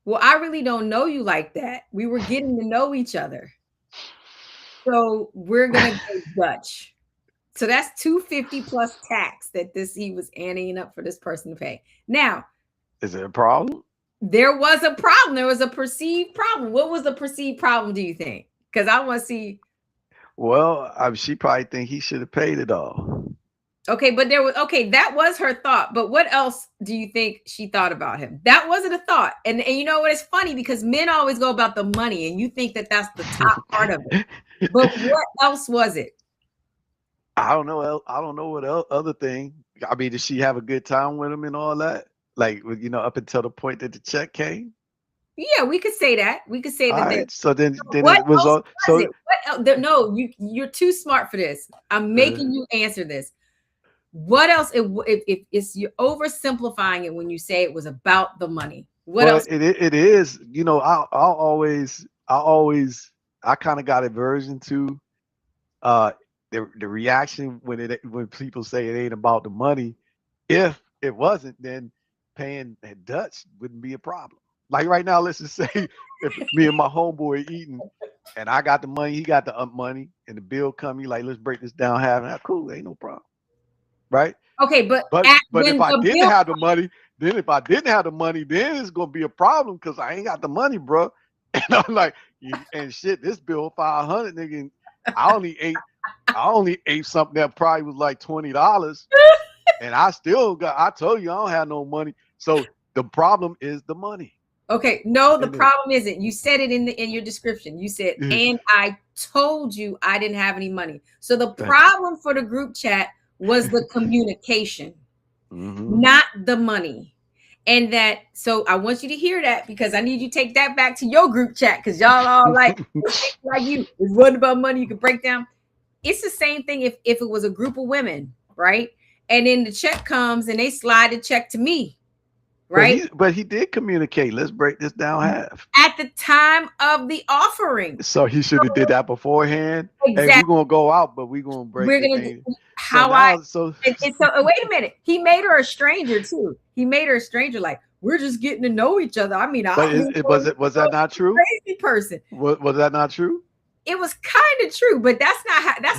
well, I really don't know you like that. We were getting to know each other. So we're gonna go Dutch. So that's 250 plus tax that this he was anteing up for this person to pay. Now, Is it a problem? there was a problem. There was a perceived problem. What was the perceived problem, do you think? Because I want to see. Well, she probably think he should have paid it all. Okay, but there was okay, that was her thought. But what else do you think she thought about him? That wasn't a thought. And you know what? It's funny because men always go about the money and you think that that's the top part of it. But what else was it? I don't know. I don't know what other thing. I mean, did she have a good time with him and all that? Like, up until the point that the check came. Yeah, we could say that. We could say All that there. right. So then What it was else all. was So it? What else? No, you're too smart for this. I'm uh, making you answer this. What else? If it's you're oversimplifying it when you say it was about the money. What well, else? it is. I always I kind of got aversion to uh the reaction when people say it ain't about the money. If it wasn't, then paying Dutch wouldn't be a problem. Like right now, let's just say if me and my homeboy eating and I got the money, he got the money, and the bill come, you like, let's break this down half. And cool, ain't no problem, right? Okay, but But if when I the didn't bill, have the money, then it's gonna be a problem because I ain't got the money, bro. And I'm like, And shit, this bill 500, nigga. And I only ate, I only ate something that probably was like $20, and I still got. I told you I don't have no money. So the problem is the money. Okay, no, the And it, problem isn't. You said it in your description. You said, and I told you I didn't have any money. So the problem for the group chat was the communication, not the money. And that, so I want you to hear that, because I need you to take that back to your group chat, because y'all all like you. It wasn't about money. You can break down. It's the same thing if it was a group of women, right? And then the check comes and they slide the check to me. Right. But he did communicate. Let's break this down half. At the time of the offering. So he should have did that beforehand. Exactly. Hey, we're gonna go out, but we're gonna break the thing. So wait a minute. He made her a stranger too. He made her a stranger, like, we're just getting to know each other. I mean, was that not true? Crazy person. Was that not true? It was kind of true, but that's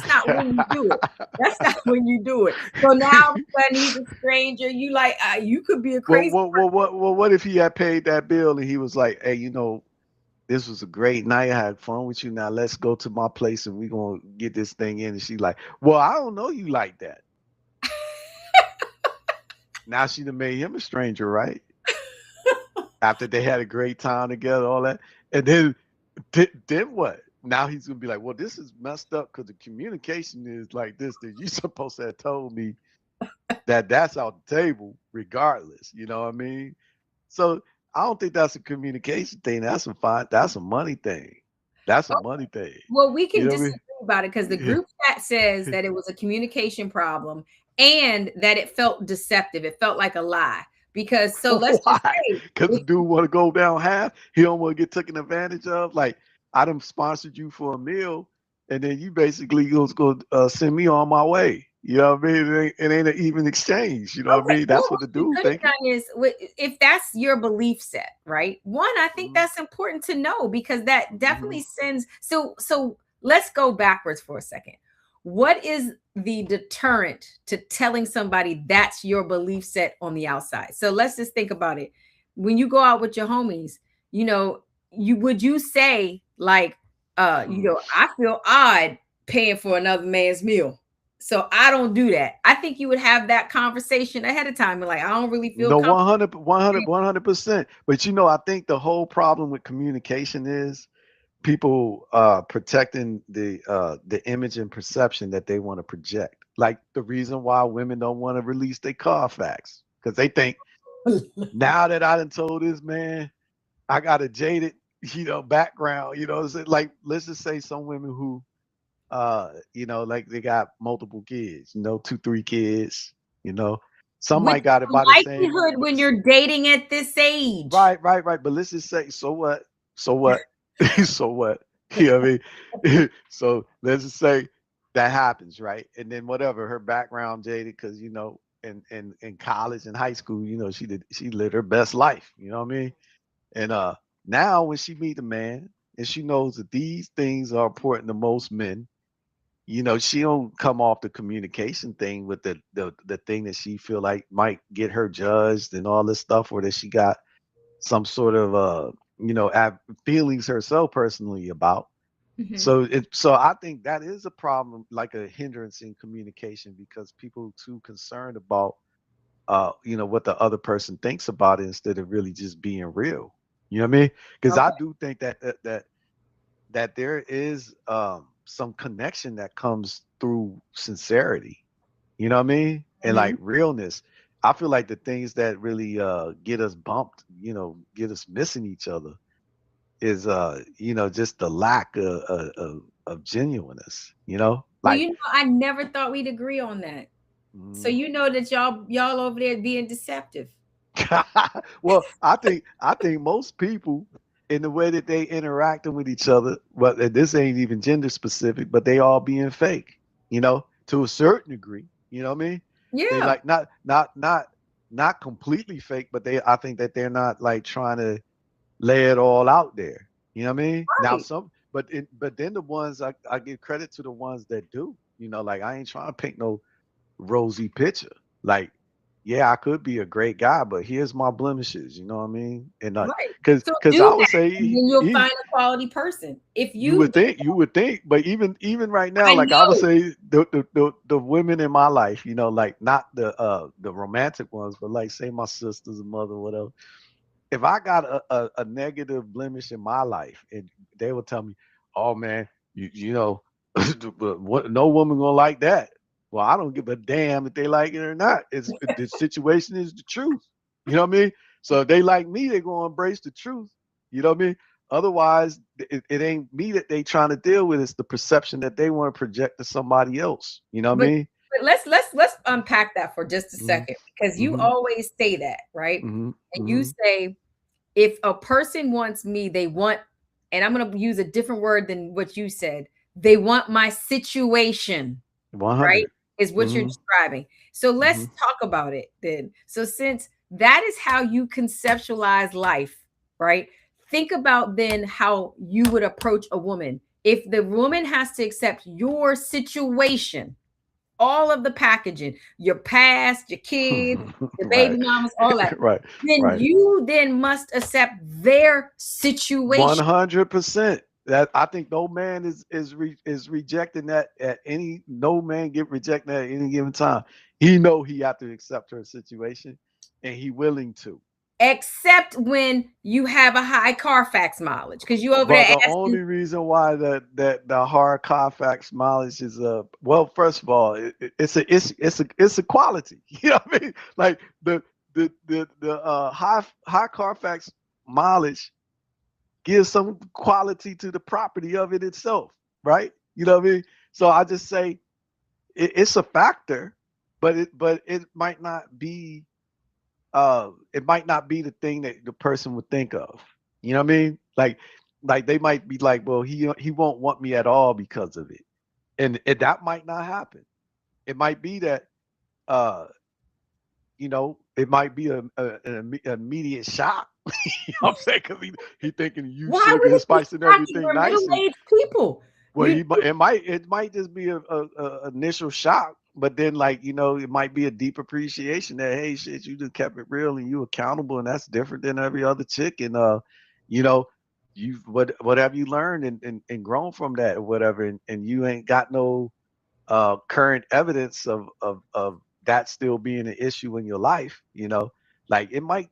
not when you do it. That's not when you do it. So now when he's a stranger, you like, you could be a crazy person. What if he had paid that bill and he was like, hey, this was a great night. I had fun with you. Now let's go to my place and we're gonna get this thing in. And she's like, well, I don't know you like that. Now she'd have made him a stranger, right? After they had a great time together, all that. And then what? Now he's gonna be like, well, this is messed up because the communication is like this, that you're supposed to have told me that's out the table regardless. You know what I mean? So I don't think that's a communication thing. That's a money thing. That's a money thing. Well, we can disagree about it, because the group chat says that it was a communication problem and that it felt deceptive. It felt like a lie. Because let's just say, because the dude want to go down half, he don't want to get taken advantage of. Like, I done sponsored you for a meal, and then you basically going to send me on my way. You know what I mean? It ain't an even exchange. You know what I mean? That's what the dude thinking. If that's your belief set, right? One, I think that's important to know, because that definitely sends. So let's go backwards for a second. What is the deterrent to telling somebody that's your belief set on the outside? So let's just think about it. When you go out with your homies, would you say, like, I feel odd paying for another man's meal, so I don't do that. I think you would have that conversation ahead of time, and like, I don't really feel 100%. But I think the whole problem with communication is people protecting the image and perception that they want to project. Like the reason why women don't want to release their Carfax, because they think, now that I done told this man I got a jaded background, like, let's just say some women who like they got multiple kids, 2-3 kids, some might got it by the same likelihood when you're dating at this age. Right. But let's just say, so what? So what? You know what I mean? So let's just say that happens, right? And then whatever, her background jaded, because in college and high school, she lived her best life. You know what I mean? And now when she meet a man and she knows that these things are important to most men, she don't come off the communication thing with the thing that she feel like might get her judged and all this stuff, or that she got some sort of feelings herself personally about. So I think that is a problem, like a hindrance in communication, because people are too concerned about what the other person thinks about it instead of really just being real. You know what I mean? Because I do think that there is some connection that comes through sincerity. You know what I mean? And like realness. I feel like the things that really get us bumped, get us missing each other, is just the lack of genuineness. Like, I never thought we'd agree on that. So that y'all over there being deceptive. Well, I think most people, in the way that they interacting with each other, but this ain't even gender specific, but they all being fake, to a certain degree. You know what I mean? Yeah. They like not completely fake, but I think that they're not like trying to lay it all out there. You know what I mean? Right. Now but then the ones I give credit to, the ones that do. Like, I ain't trying to paint no rosy picture. Like, yeah, I could be a great guy, but here's my blemishes. You know what I mean? And Right. because So because do I would that, say and then you'll find a quality person. If you do, you would think, but even right now, I like I would know. say the women in my life, like not the romantic ones, but like say my sister's mother, whatever. If I got a negative blemish in my life, and they will tell me, "Oh man, you know, but what, no woman gonna like that." Well, I don't give a damn if they like it or not. It's the situation is the truth. You know what I mean? So if they like me, they're gonna embrace the truth. You know what I mean? Otherwise, it ain't me that they trying to deal with. It's the perception that they want to project to somebody else. You know what I But mean? let's unpack that for just a Mm-hmm. second, because you Mm-hmm. always say that, right? Mm-hmm. And you Mm-hmm. say, if a person wants me, they want, and I'm going to use a different word than what you said. They want my situation, right? 100. Is what you're Mm-hmm. describing. So let's Mm-hmm. talk about it then. So since that is how you conceptualize life, right? Think about then how you would approach a woman. If the woman has to accept your situation, all of the packaging, your past, your kids, your baby Right. mamas, all that, Right. then Right. you then must accept their situation. 100%. That I think no man is rejecting that at any no man get rejected at any given time. He know he have to accept her situation, and he willing to. Except when you have a high Carfax mileage, because you over But there the asking. only reason why that the hard Carfax mileage is well, first of all, it's a quality. You know what I mean? Like the high Carfax mileage give some quality to the property of it itself, right? You know what I mean? So I just say it's a factor, but it might not be the thing that the person would think of. You know what I mean? Like they might be like, well, he won't want me at all because of it, and that might not happen. It might be that uh it might be an immediate shock. You know what I'm saying? Because he thinking you Why sugar would and it be spice and shocking? everything We're nice, and middle-aged people. well, it might just be a initial shock, but then like it might be a deep appreciation that hey shit, you just kept it real and you accountable, and that's different than every other chick, and you know what have you learned and grown from that or whatever, and you ain't got no current evidence of that still being an issue in your life, like it might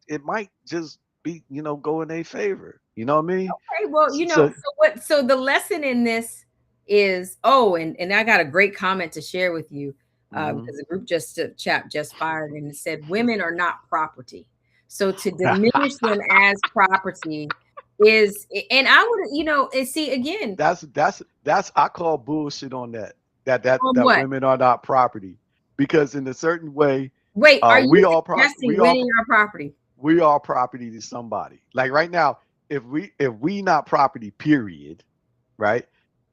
just be go in their favor. You know what I mean? Okay, well, So so the lesson in this is, oh, and I got a great comment to share with you, mhm. because the group chat just fired and it said women are not property. So to diminish them as property is, and I would, and see again, That's I call bullshit on that. on That what? women are not property, because in a certain way, Wait, are you we all suggesting winning our property? we are property to somebody. Like right now, if we not property, period, right?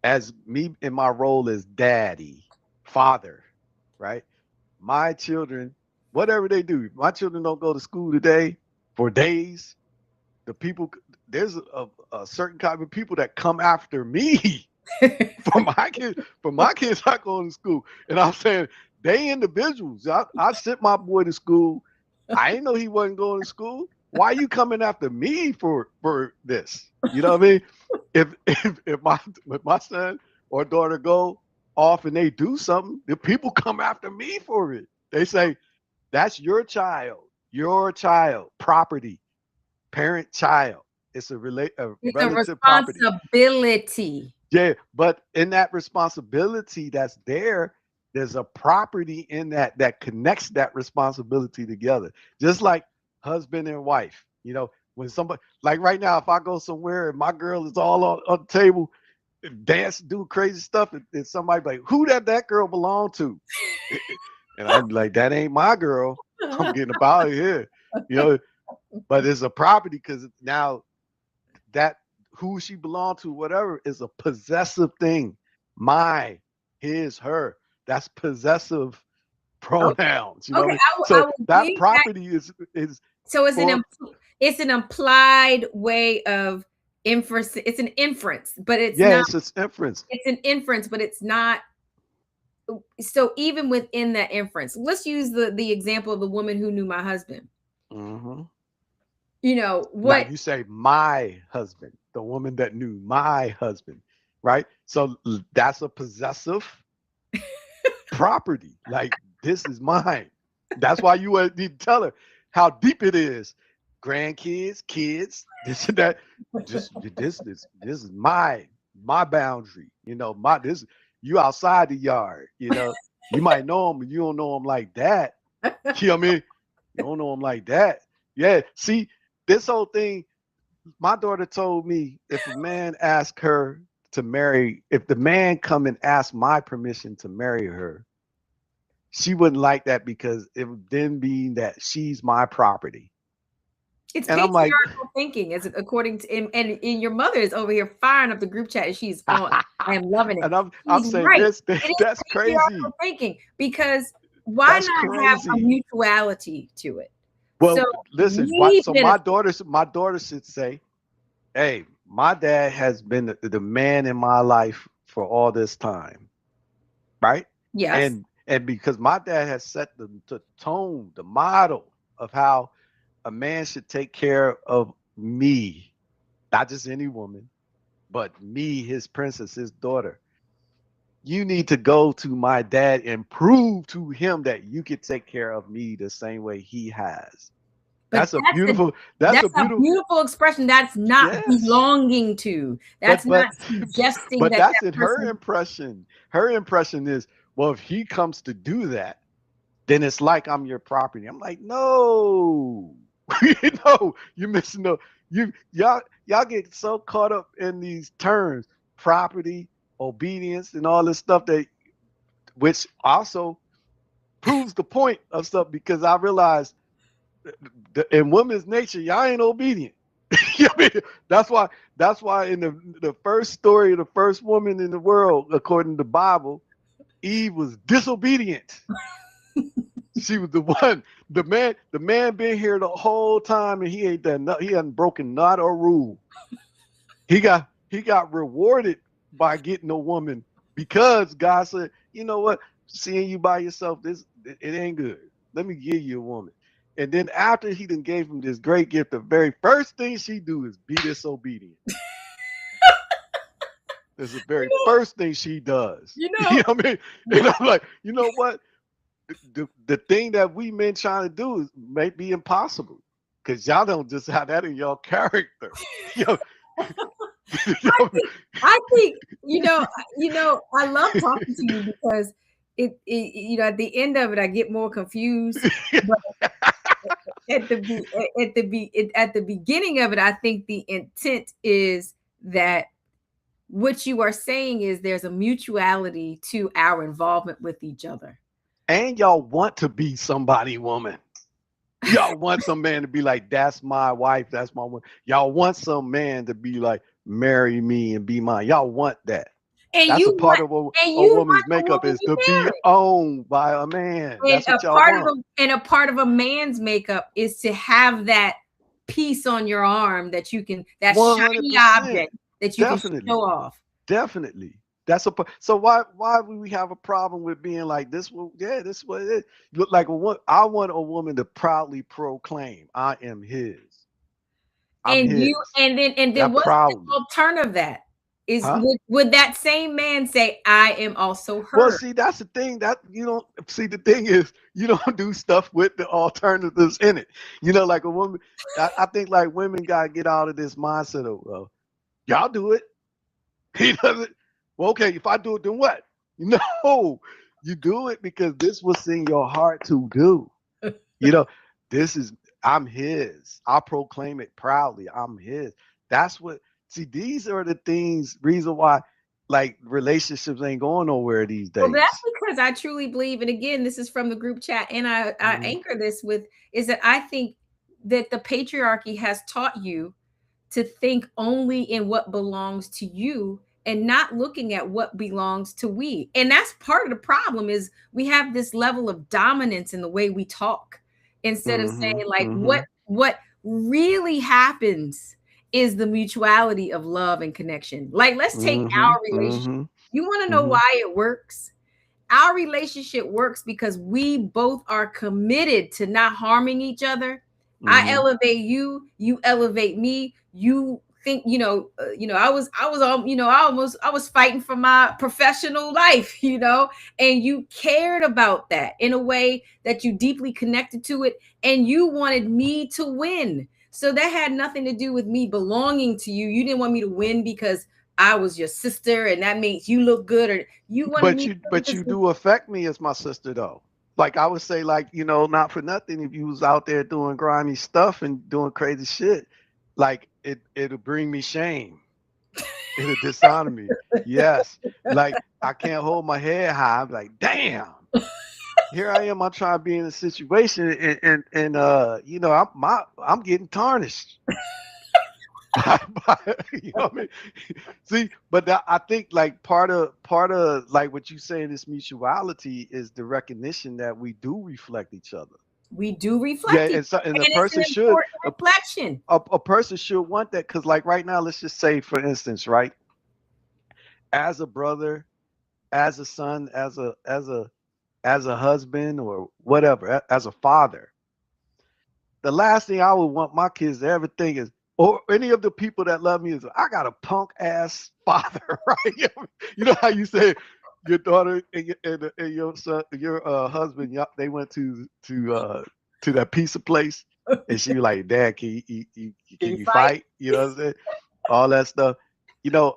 As me in my role as daddy, father, right? My children, whatever they do, my children don't go to school today for days. The people, there's a certain kind of people that come after me for my kids not going to school. And I'm saying they individuals. I sent my boy to school. I didn't know he wasn't going to school. Why are you coming after me for this? You know what I mean? If my son or daughter go off and they do something, the people come after me for it. They say, that's your child, property, parent, child. It's a It's a relative property. responsibility. Yeah, but in that responsibility that's there's a property in that connects that responsibility together. Just like husband and wife. When somebody like right now, if I go somewhere and my girl is all on the table, dance, do crazy stuff, and somebody be like, who that girl belong to? And I'm like, that ain't my girl. I'm getting up out of here. You know, but it's a property because now that who she belonged to, whatever, is a possessive thing. My, his, her. That's possessive Okay, pronouns. You know what I okay, mean? I So will that give that. property is So for it's an implied way of inference. It's an inference, but it's yeah, not. it's just inference. It's an inference, but it's not. so even within that inference, let's use the example of the woman who knew my husband. Mm-hmm. You know Now what? you say my husband, the woman that knew my husband, right? So that's a possessive property. Like this is mine. That's why you need to tell her how deep it is. Grandkids, kids, this and that. This is my boundary. You know, my this you outside the yard. You know, you might know him, but you don't know him like that. You know what I mean? You don't know him like that. Yeah. See, this whole thing. My daughter told me if a man asked her to marry, if the man come and ask my permission to marry her, she wouldn't like that because it would then be that she's my property. It's And I'm like, patriarchal thinking, as according to and your mother is over here firing up the group chat, and she's on. I am loving it. and I'm She's saying right. this, It is that's patriarchal crazy. thinking because why That's not have a crazy. mutuality to it? So Well, listen, we so benefit. my daughter should say, hey, my dad has been the man in my life for all this time, right? Yes, And because my dad has set the tone, the model of how a man should take care of me, not just any woman, but me, his princess, his daughter. You need to go to my dad and prove to him that you can take care of me the same way he has. but That's a beautiful, that's a that's a beautiful, beautiful expression. That's not yes. belonging to. But That's not but suggesting but that that's that in her person. impression. Her impression is, well, if he comes to do that, then it's like I'm your property. I'm like, no, no, you're missing the y'all get so caught up in these terms, property, obedience, and all this stuff that which also proves the point of stuff because I realized in women's nature, y'all ain't obedient. You know what I mean? That's why in the first story of the first woman in the world, according to the Bible, Eve was disobedient. She was the one. The man been here the whole time, and he ain't done. He hadn't broken not a rule. He got rewarded by getting a woman because God said, you know what, seeing you by yourself, it ain't good. Let me give you a woman. And then after he done gave him this great gift, the very first thing she do is be disobedient. That's the very first thing she does. You You know, know what I mean? And I'm like, you know what? The thing that we men trying to do is may be impossible because y'all don't just have that in your character. You know, you know, I think I love talking to you because at the end of it I get more confused, but at the beginning of it I think the intent is that what you are saying is there's a mutuality to our involvement with each other. and y'all want to be somebody woman. Y'all want some man to be like, that's my wife, that's my woman. Y'all want some man to be like, marry me and be mine. Y'all want that. And That's you a part want of and a you want woman's the makeup woman is you to be marry. owned by a man. And That's what y'all want. a part of a man's makeup is to have that piece on your arm that you can, that shiny 100%. object that you can show Definitely. off. Definitely. So why would we have a problem with being like this? Well, yeah, this is what it is. Look like I want a woman to proudly proclaim, I am his. I'm And you his. and then That what's the proudly. alternative of that? Is Huh? would that same man say, I am also Well, her? see, that's the thing that you don't see. The thing is, you don't do stuff with the alternatives in it. You know, like a woman. I think like women gotta get out of this mindset of, well, y'all do it. He doesn't. Well, okay, if I do it, then what? No, you do it because this was in your heart to do. You know, this is I'm his. I proclaim it proudly. I'm his. That's what. See, these are the things. Reason why, like relationships ain't going nowhere these Well, that's days. because I truly believe, and again, this is from the group chat, and I Mhm. anchor this with is that I think that the patriarchy has taught you to think only in what belongs to you and not looking at what belongs to we. And that's part of the problem is we have this level of dominance in the way we talk instead of saying Mhm. like Mhm. what really happens is the mutuality of love and connection. Like let's take Mhm. our relationship. Mhm. You want to know Mhm. why it works? our relationship works because we both are committed to not harming each other. I elevate you, you elevate me. You think, I was all, I was fighting for my professional life, and you cared about that in a way that you deeply connected to it, and you wanted me to win. So that had nothing to do with me belonging to you. You didn't want me to win because I was your sister and that makes you look good, or you wanted me but you do affect me as my sister though. Like I would say, like, not for nothing, if you was out there doing grimy stuff and doing crazy shit, like it'll bring me shame. It'll dishonor me. Yes. Like I can't hold my head high. I'm like, damn. Here I am. I'm trying to be in a situation, and I'm getting tarnished. You know what I mean? See, but I think like part of like what you say in this mutuality is the recognition that we do reflect each other. We do reflect. Yeah, and a person should reflection. A person should want that, because like right now, let's just say, for instance, right, as a brother, as a son, as a husband, or whatever, as a father, the last thing I would want my kids to ever think is, or any of the people that love me, is, I got a punk ass father, right? You know how you say your daughter and your son, your husband, they went to that pizza place, and she was like, Dad, can you fight? You know what I'm saying? All that stuff.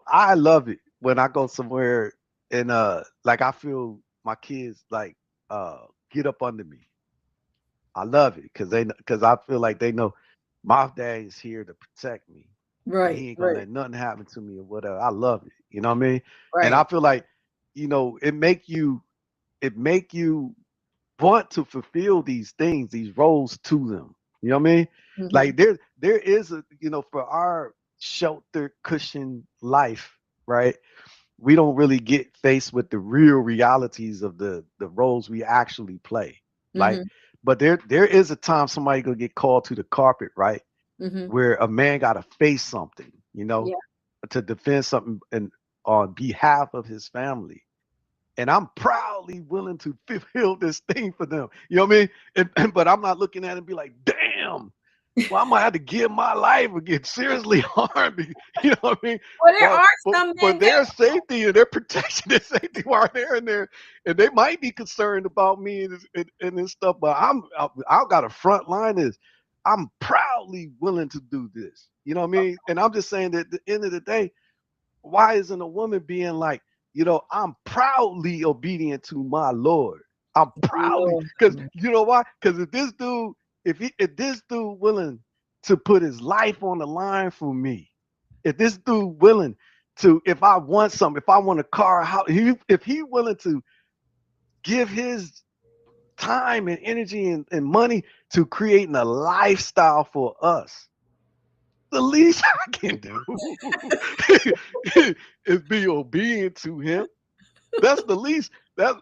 I love it when I go somewhere and like I feel my kids like get up under me. I love it because I feel like they know my dad is here to protect me. Right. He ain't gonna let nothing happen to me or whatever. I love it. You know what I mean? Right. And I feel like, it make you want to fulfill these things, these roles to them. You know what I mean? Mm-hmm. Like there is a, for our sheltered cushion life, right? We don't really get faced with the real realities of the roles we actually play. Like, but there is a time somebody gonna get called to the carpet, right? Where a man gotta face something, to defend something and on behalf of his family. And I'm proudly willing to fulfill this thing for them. You know what I mean? But I'm not looking at it and be like, damn, well, I might have to give my life or get seriously harmed. You know what I mean? Well, there are some men for their safety and their protection and safety while they're in there, and they might be concerned about me and this stuff. But I've got a front line is I'm proudly willing to do this. You know what I mean? And I'm just saying that at the end of the day, why isn't a woman being like, I'm proudly obedient to my Lord. I'm proudly, because you know why? Because if this dude willing to put his life on the line for me, if this dude willing to, if I want something, if I want a car, if he willing to give his time and energy and money to creating a lifestyle for us, the least I can do is be obedient to him. That's the least.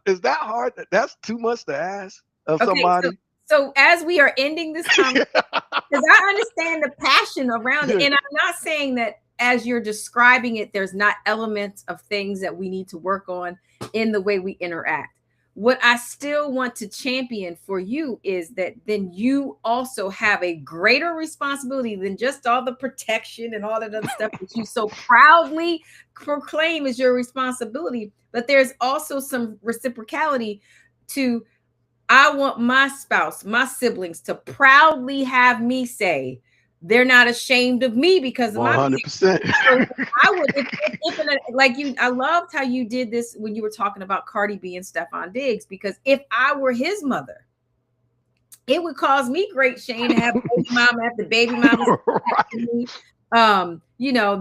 Is that hard? That's too much to ask of somebody. So as we are ending this conversation, because I understand the passion around it, and I'm not saying that as you're describing it, there's not elements of things that we need to work on in the way we interact. What I still want to champion for you is that then you also have a greater responsibility than just all the protection and all that other stuff that you so proudly proclaim as your responsibility. But there's also some reciprocality to, I want my spouse, my siblings to proudly have me say they're not ashamed of me because of 100%. So I would, like you, I loved how you did this when you were talking about Cardi B and Stefon Diggs, because if I were his mother, it would cause me great shame to have baby mama after baby mama. Right.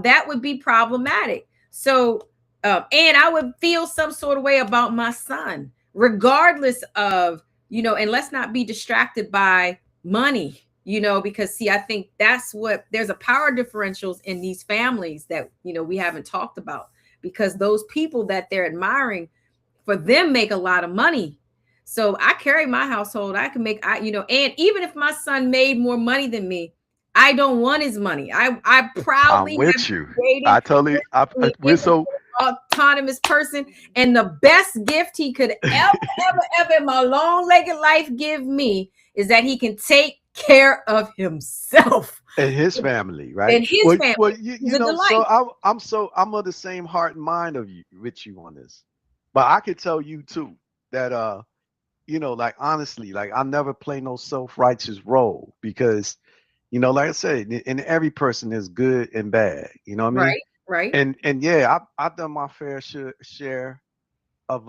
That would be problematic. So, and I would feel some sort of way about my son, regardless of, and let's not be distracted by money. Because see, I think that's what, there's a power differentials in these families that, we haven't talked about, because those people that they're admiring, for them, make a lot of money. So I carry my household. I can make, and even if my son made more money than me, I don't want his money. I proudly. I'm with you. I totally. We're so autonomous person. And the best gift he could ever in my long-legged life give me is that he can take care of himself and his family, right? and his family. Well, He's you a know, delight. I'm of the same heart and mind of you with you on this. But I could tell you too that like honestly, like I never play no self-righteous role because, like I said, in every person is good and bad. You know what I mean? Right, right. And yeah, I've done my fair share of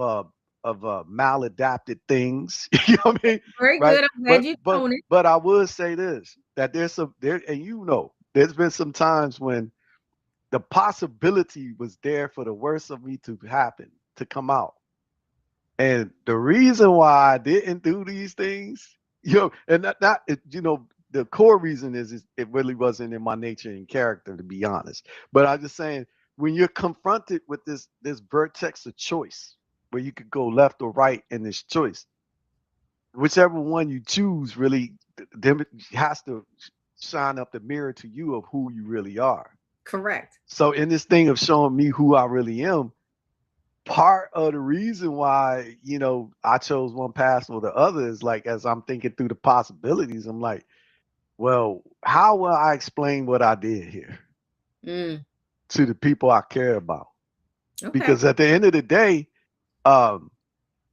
maladapted things. You know what I mean? Very Right. good. I'm glad But you but own it. but I would say this that and there's been some times when the possibility was there for the worst of me to happen, to come out. And the reason why I didn't do these things, and the core reason is it really wasn't in my nature and character, to be honest. But I'm just saying, when you're confronted with this vertex of choice, where you could go left or right in this choice, whichever one you choose really has to shine up the mirror to you of who you really are. Correct. So in this thing of showing me who I really am, part of the reason why I chose one path or the other is like, as I'm thinking through the possibilities, I'm like, well, how will I explain what I did here to the people I care about? Okay. Because at the end of the day, um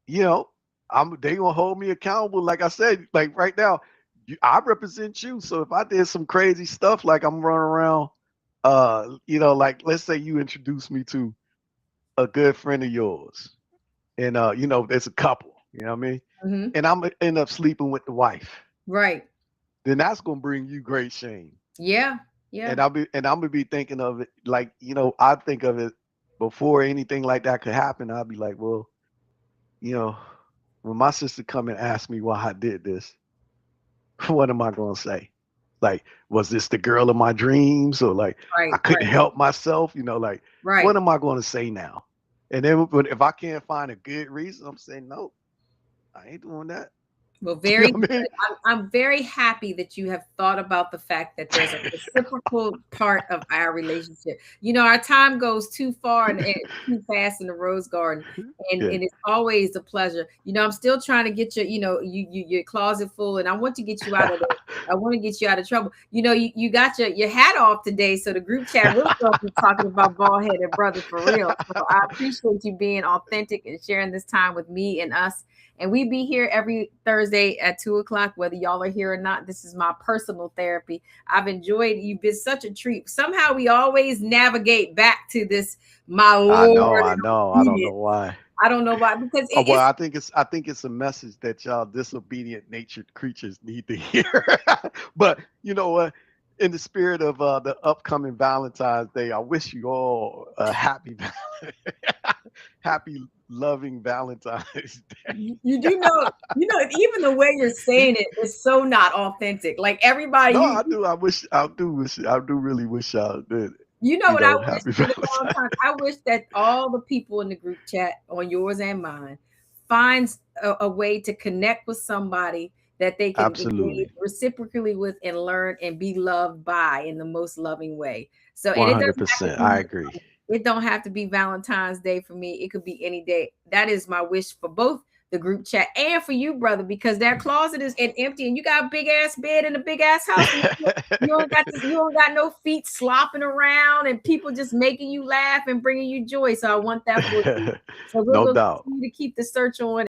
they gonna hold me accountable. Like I said, like right now, I represent you. So if I did some crazy stuff, like I'm running around, like let's say you introduced me to a good friend of yours, and there's a couple, you know what I mean, and I'm gonna end up sleeping with the wife, right? Then that's gonna bring you great shame. Yeah. And I'm gonna be thinking of it like, I think of it before anything like that could happen. I'll be like, well, when my sister come and ask me why I did this, what am I gonna say? Like, was this the girl of my dreams, or like I couldn't help myself? Like, what am I gonna say now? And then if I can't find a good reason, I'm saying no, I ain't doing that. Well, very good. I'm very happy that you have thought about the fact that there's a reciprocal part of our relationship. Our time goes too far and too fast in the rose garden, and it's always a pleasure. I'm still trying to get your closet full, and I want to get you out of there. I want to get you out of trouble. You got your hat off today, so the group chat really don't be talking about bald-headed brother for real. So I appreciate you being authentic and sharing this time with me and us. And we be here every Thursday at 2:00, whether y'all are here or not. This is my personal therapy. I've enjoyed. You've been such a treat. Somehow we always navigate back to this, my Lord. I know. I don't know why. I don't know why, because I think it's a message that y'all disobedient natured creatures need to hear. But you know what? In the spirit of the upcoming Valentine's Day, I wish you all a happy loving Valentine's Day. You do know, even the way you're saying it is so not authentic. Like everybody. No, I do. I do really wish y'all did. What I wish for the Valentine's? I wish that all the people in the group chat, on yours and mine, finds a way to connect with somebody that they can engage reciprocally with and learn and be loved by in the most loving way. So 100%, I agree. It don't have to be Valentine's Day for me. It could be any day. That is my wish for both the group chat and for you, brother, because that closet is empty and you got a big ass bed in a big ass house. You don't got no feet slopping around and people just making you laugh and bringing you joy. So I want that for you. So we'll continue to keep the search on.